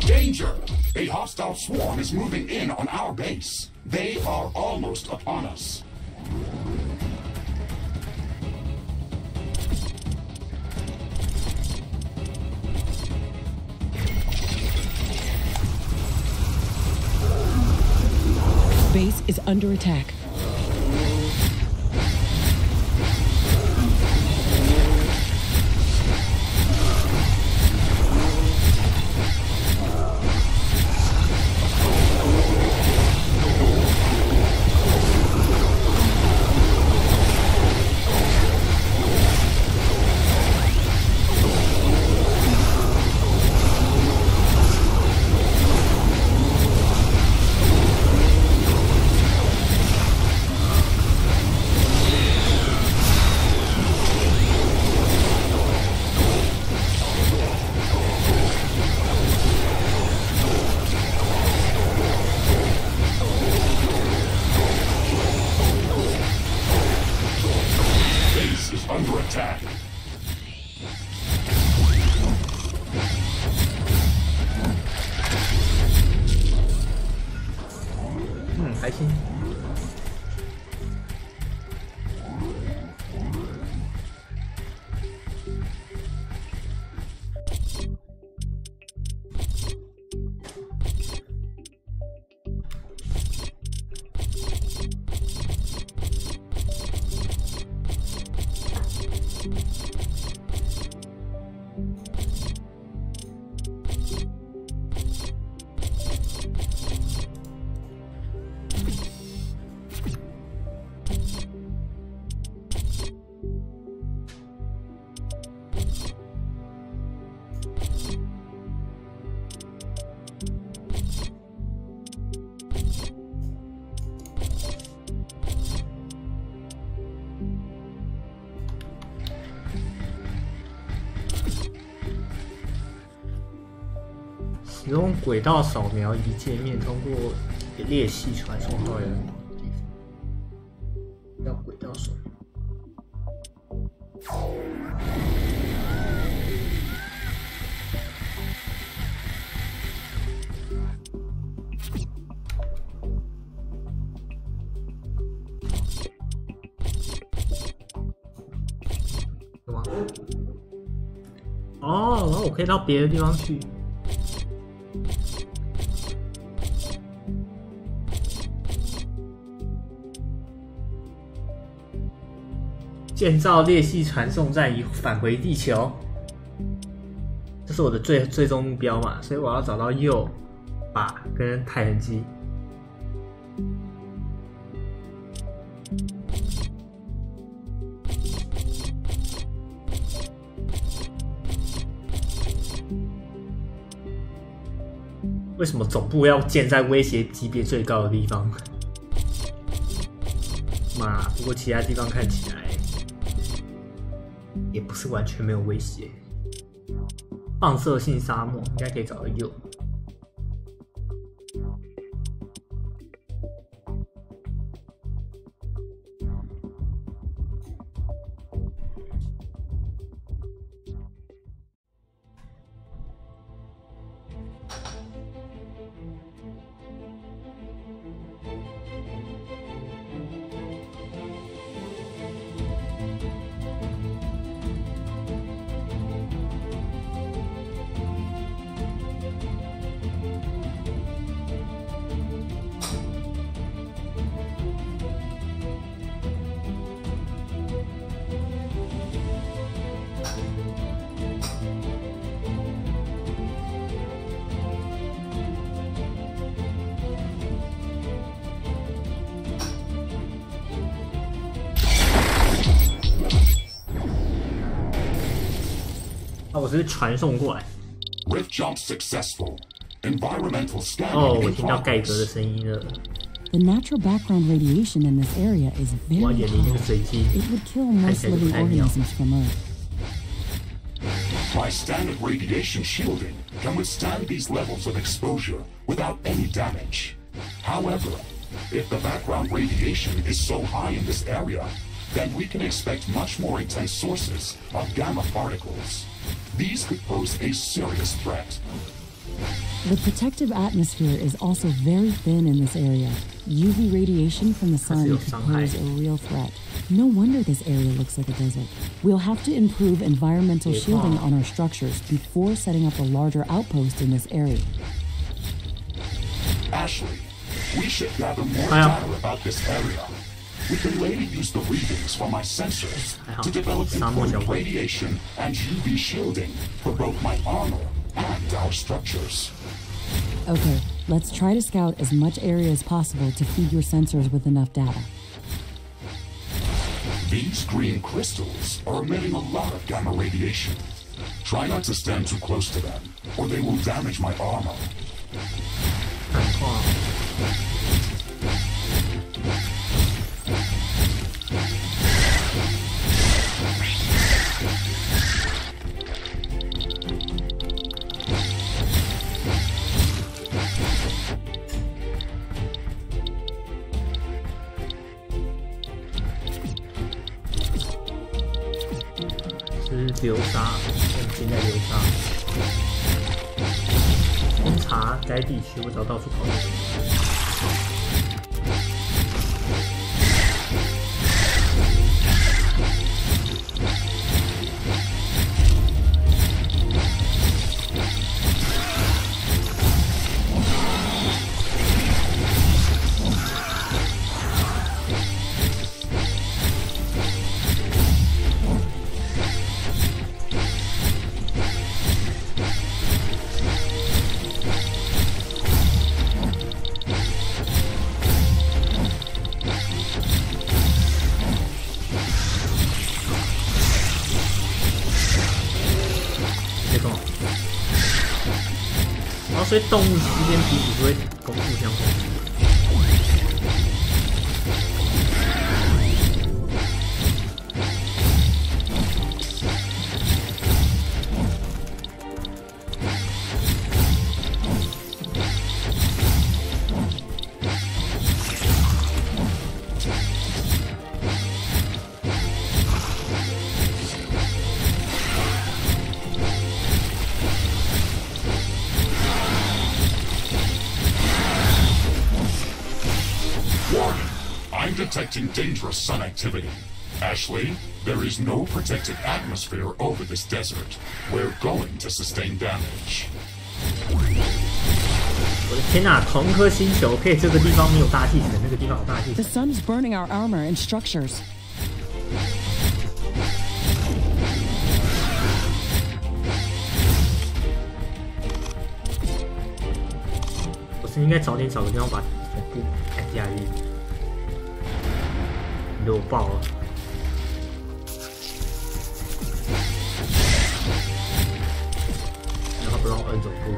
Danger! A hostile swarm is moving in on our base. They are almost upon us. Base is under attack. Under attack. 开心。使用轨道扫描仪界面，通过裂隙传送到人地方。要轨道扫描。什么？哦，然后我可以到别的地方去。建造裂隙传送站以返回地球，这是我的最终目标嘛，所以我要找到铀、钯跟钛合金。为什么总部要建在威胁级别最高的地方？嘛，不过其他地方看起来也不是完全没有威胁。放射性沙漠应该可以找到铀。我是传送过来。Rift jump successful. Environmental scanning. 哦，我听到盖格的声音了。The natural background radiation in this area is very high. It would kill most living organisms from Earth. My standard radiation shielding can withstand these levels of exposure without any damage. However, if the background radiation is so high in this area, then we can expect much more intense sources of gamma particles. These could pose a serious threat. The protective atmosphere is also very thin in this area. UV radiation from the sun could pose a real threat. No wonder this area looks like a desert. We'll have to improve environmental shielding on our structures before setting up a larger outpost in this area. Ashley, we should gather more data about this area. We can later use the readings from my sensors to develop improved radiation and UV shielding for both my armor and our structures. Okay, let's try to scout as much area as possible to feed your sensors with enough data. These green crystals are emitting a lot of gamma radiation. Try not to stand too close to them, or they will damage my armor.是流沙，现在流沙。侦查该地区，我只要到处跑。所以动物之间彼此都会互相攻击。detecting dangerous sun activity. Ashley, there is no protected atmosphere over this desert. We're going to sustain damage. 我的天哪！同颗星球，可以这个地方没有大气层，那个地方有大气 The 层。 sun's burning our armor and structures. 我是应该早点找个地方把全部砍下去，惹我爆了。然后不让我摁总部。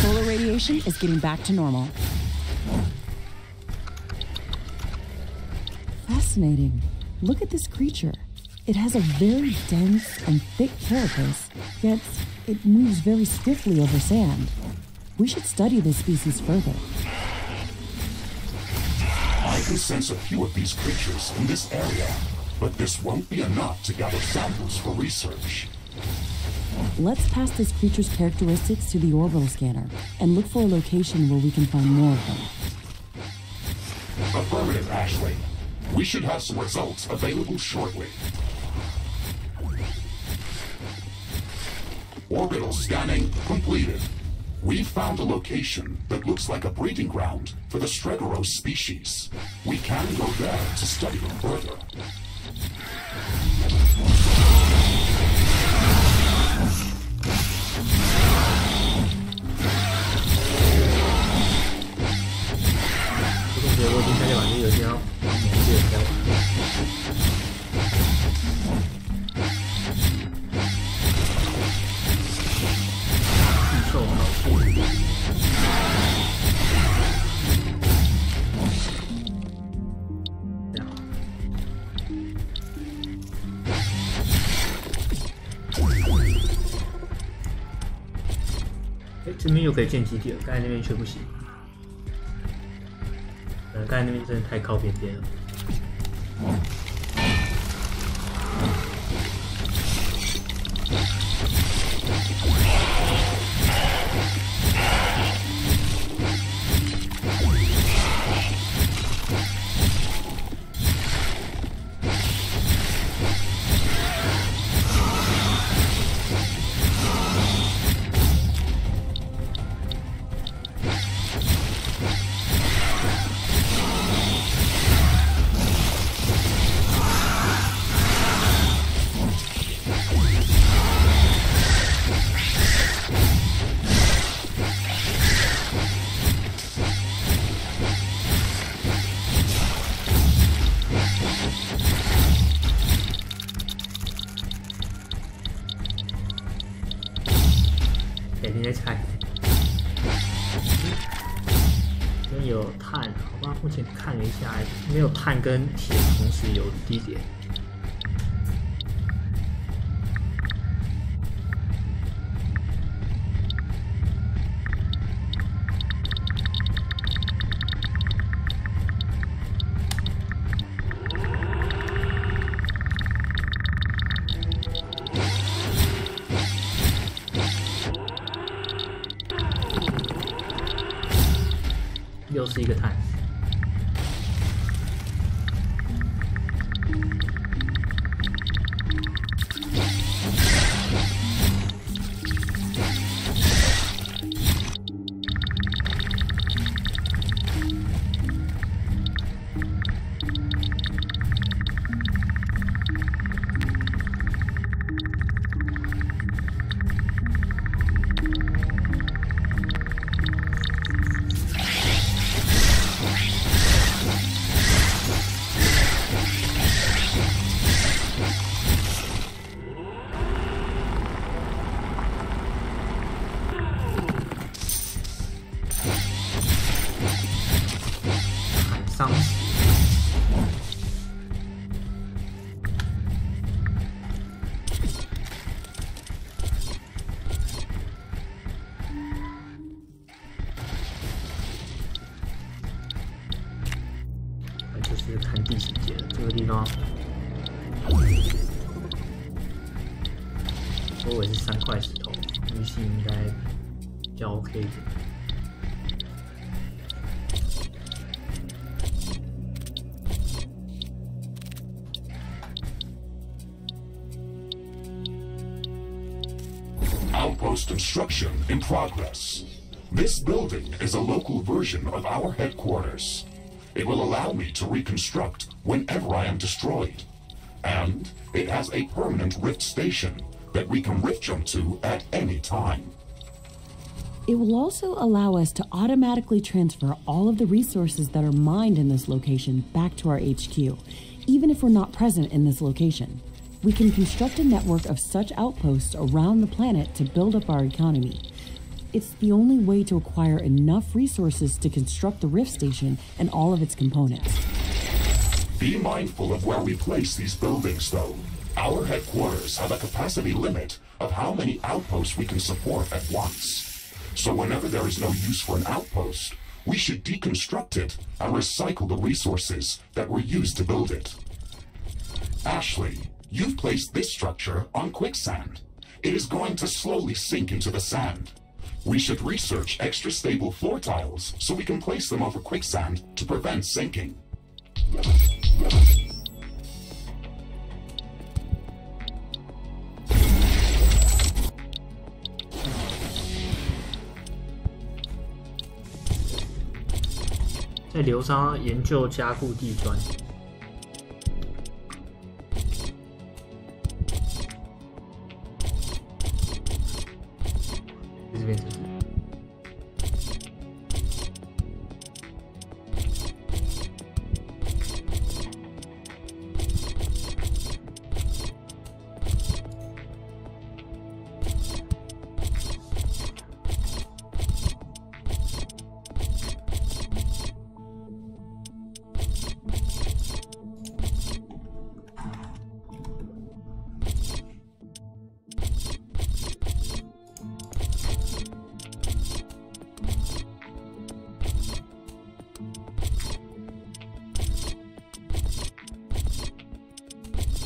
Solar radiation is getting back to normal. Fascinating. Look at this creature. It has a very dense and thick carapace, yet it moves very stiffly over sand. We should study this species further. I can sense a few of these creatures in this area, but this won't be enough to gather samples for research. Let's pass this creature's characteristics to the orbital scanner and look for a location where we can find more of them. Affirmative, Ashley. We should have some results available shortly. Orbital scanning completed. We found a location that looks like a breeding ground for the Stregoros species. We can go there to study them further.这边又可以建基地了，刚才那边却不行。刚才那边真的太靠边边了。你在猜？这边有碳，好吧，目前看了一下，没有碳跟铁同时有低点。又是一个碳。就是看地形界了。这个地方，周围是3块石头，预计应该比较 OK 一点。Outpost construction in progress. This building is a local version of our headquarters. It will allow me to reconstruct whenever I am destroyed. And it has a permanent rift station that we can rift jump to at any time. It will also allow us to automatically transfer all of the resources that are mined in this location back to our HQ, even if we're not present in this location. We can construct a network of such outposts around the planet to build up our economy. It's the only way to acquire enough resources to construct the Rift Station and all of its components. Be mindful of where we place these buildings, though. Our headquarters have a capacity limit of how many outposts we can support at once. So whenever there is no use for an outpost, we should deconstruct it and recycle the resources that were used to build it. Ashley, you've placed this structure on quicksand. It is going to slowly sink into the sand. We should research extra stable floor tiles so we can place them over quicksand to prevent sinking. 在流沙研究加固地砖。这边就是。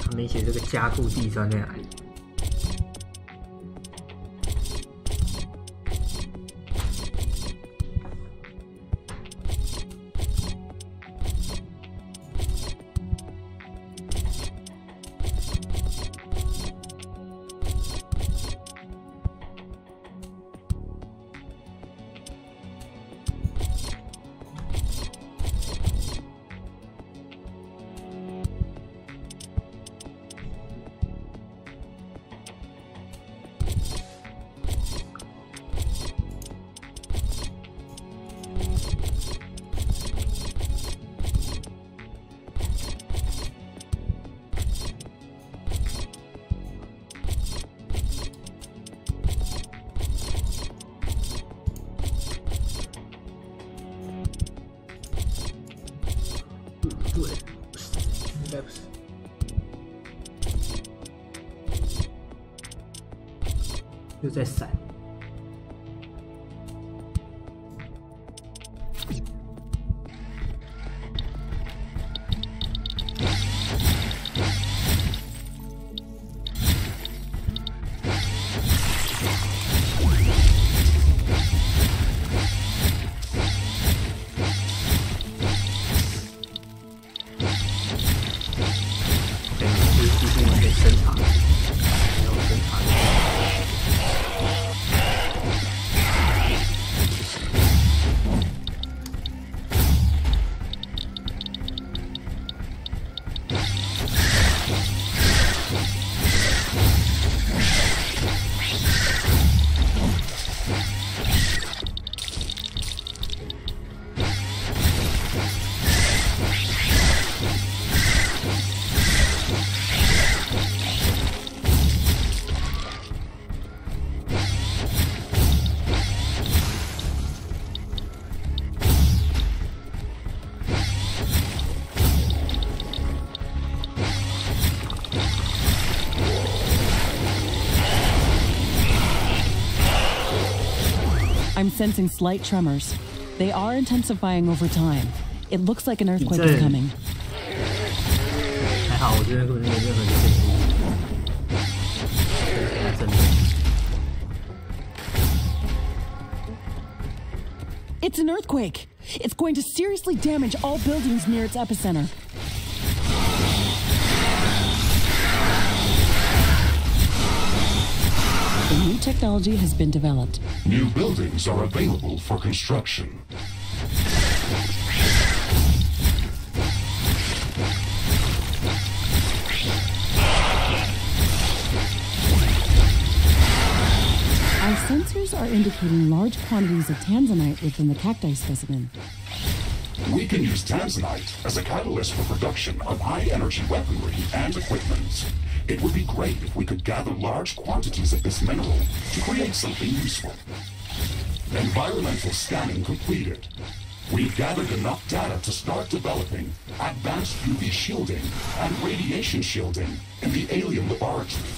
他没写这个加固地砖在哪里。对，不是，应该不是。又在闪。I'm sensing slight tremors. They are intensifying over time. It looks like an earthquake is coming. 还好，我这边根本就没任何的建议。真的。 It's an earthquake. It's going to seriously damage all buildings near its epicenter. A new technology has been developed. New buildings are available for construction. Our sensors are indicating large quantities of tanzanite within the cacti specimen. We can use tanzanite as a catalyst for production of high-energy weaponry and equipment. It would be great if we could gather large quantities of this mineral to create something useful. Environmental scanning completed. We've gathered enough data to start developing advanced UV shielding and radiation shielding in the alien laboratory.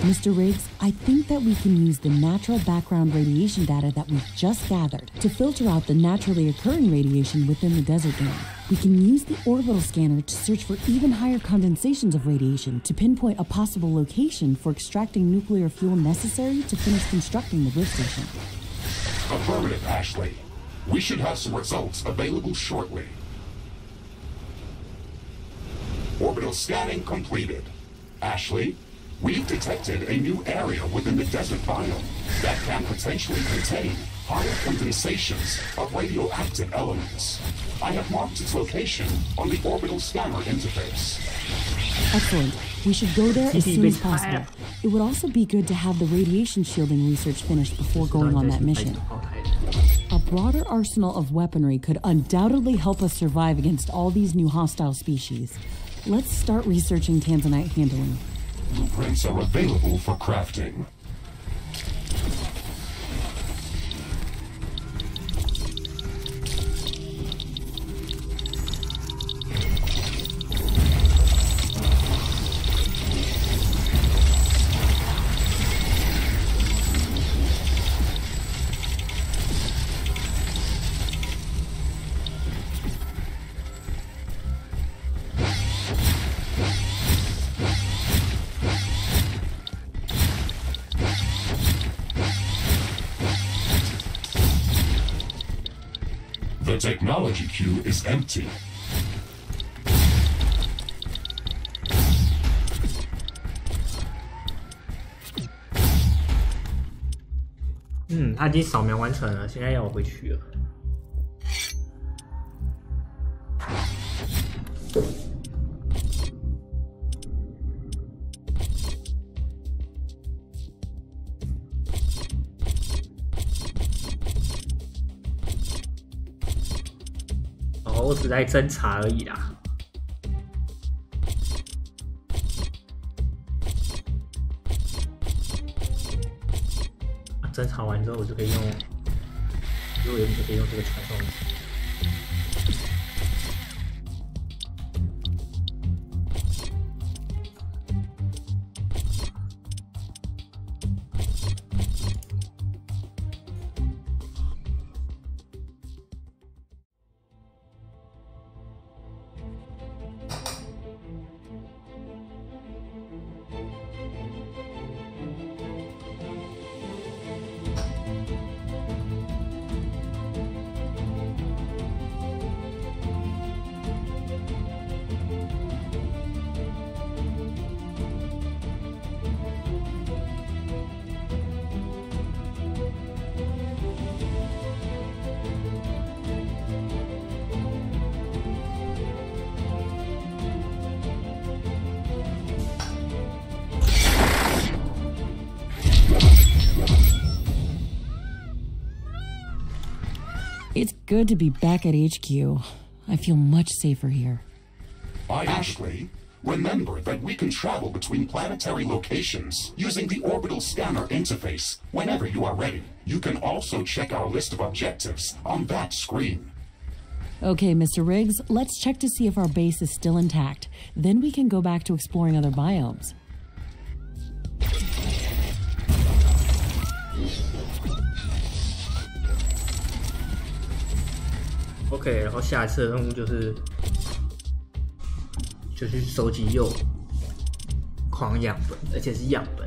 Mr. Riggs, I think that we can use the natural background radiation data that we've just gathered to filter out the naturally occurring radiation within the desert dome. We can use the orbital scanner to search for even higher condensations of radiation to pinpoint a possible location for extracting nuclear fuel necessary to finish constructing the rift station. Affirmative, Ashley. We should have some results available shortly. Orbital scanning completed. Ashley? We've detected a new area within the desert biome that can potentially contain higher condensations of radioactive elements. I have marked its location on the orbital scanner interface. Excellent. We should go there as soon as possible. It would also be good to have the radiation shielding research finished before going on that mission. A broader arsenal of weaponry could undoubtedly help us survive against all these new hostile species. Let's start researching tanzanite handling. Blueprints are available for crafting. The technology queue is empty. 他已经扫描完成了，现在要我回去了。我只在侦查而已啦。侦查完之后，我就可以用，如果有你就可以用这个传送。It's good to be back at HQ. I feel much safer here. Ashley, remember that we can travel between planetary locations using the orbital scanner interface whenever you are ready. You can also check our list of objectives on that screen. Okay, Mr. Riggs, let's check to see if our base is still intact. Then we can go back to exploring other biomes. OK， 然后下一次的任务就是去收集矿样本，而且是样本。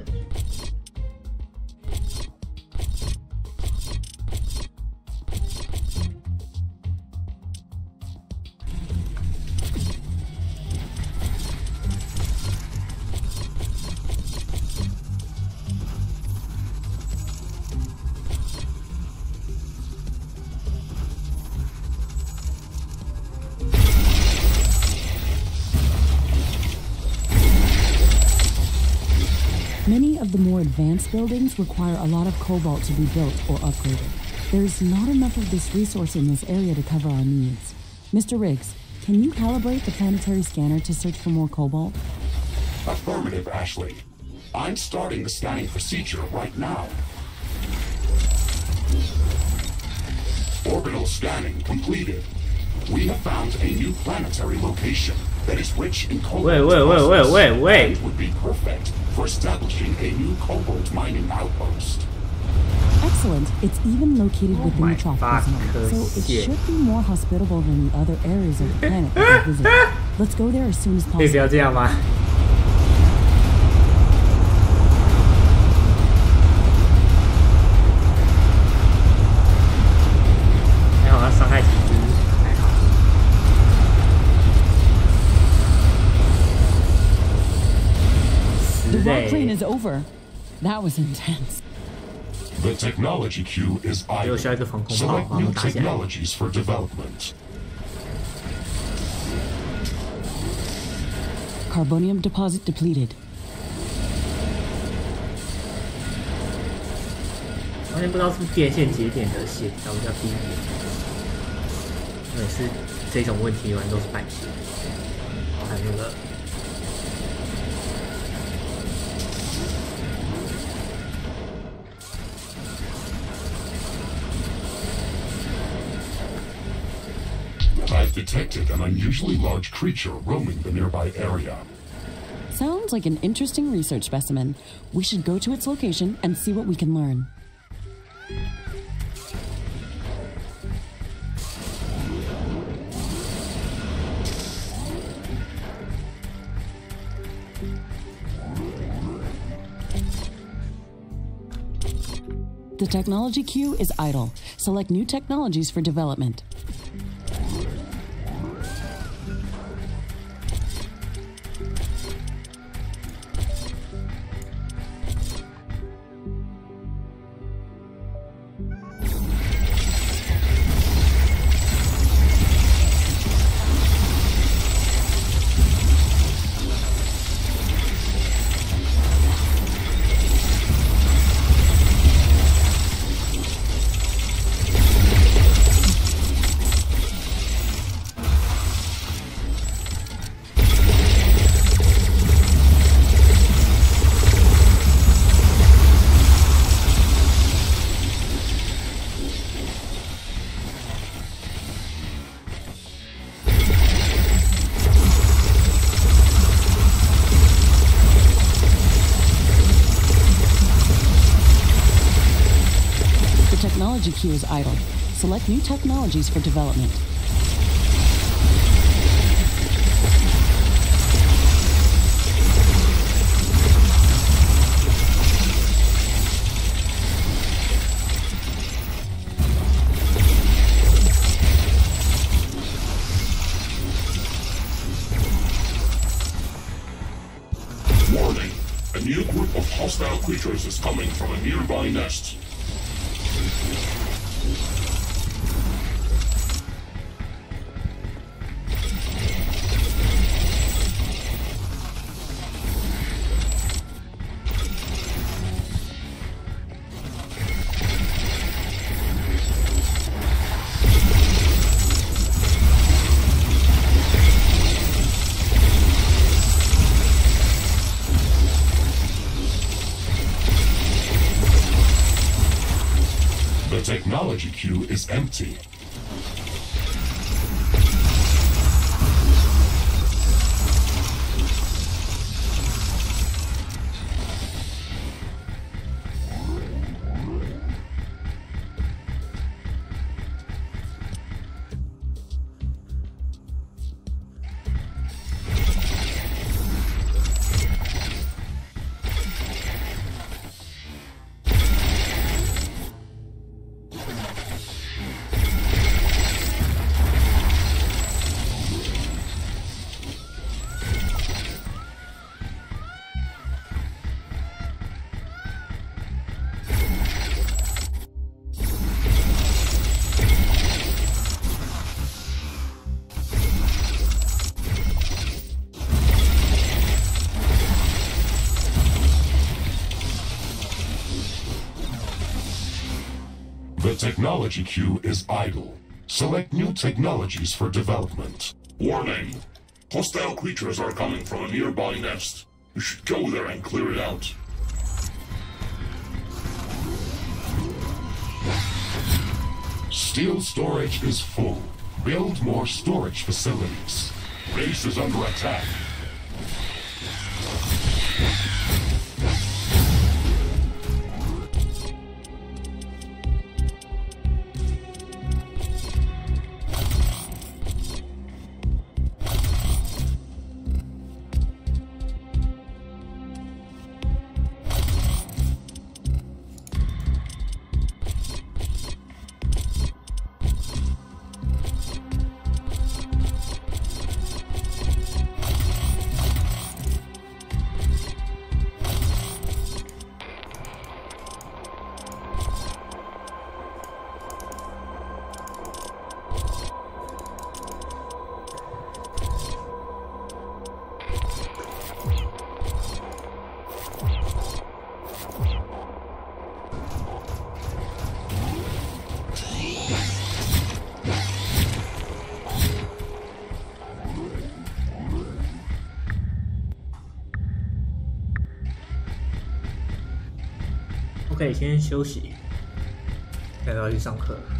Many of the more advanced buildings require a lot of cobalt to be built or upgraded. There's not enough of this resource in this area to cover our needs. Mr. Riggs, can you calibrate the planetary scanner to search for more cobalt? Affirmative, Ashley. I'm starting the scanning procedure right now. Orbital scanning completed. We have found a new planetary location that is rich in cobalt. Wait. It would be perfect for establishing a new cobalt mining outpost. Excellent. It's even located within the tropical zone, so it should be more hospitable than the other areas of the planet that we visit. Let's go there as soon as 可以不要 possible. 这样吗？还好，他伤害体质还好。The rock clean is over. That was intense. The technology queue is idle. Select new technologies for development. Carbonium deposit depleted. 完全不知道是不是电线节点的协调比较低一点，每次这种问题完都是半血，还有那个。I've detected an unusually large creature roaming the nearby area. Sounds like an interesting research specimen. We should go to its location and see what we can learn. The technology queue is idle. Select new technologies for development. Technology queue is idle. Select new technologies for development. Warning! A new group of hostile creatures is coming from a nearby nest. The technology queue is empty. technology queue is idle. Select new technologies for development. Warning! Hostile creatures are coming from a nearby nest. You should go there and clear it out. Steel storage is full. Build more storage facilities. Base is under attack. OK， 先休息，再要去上课了。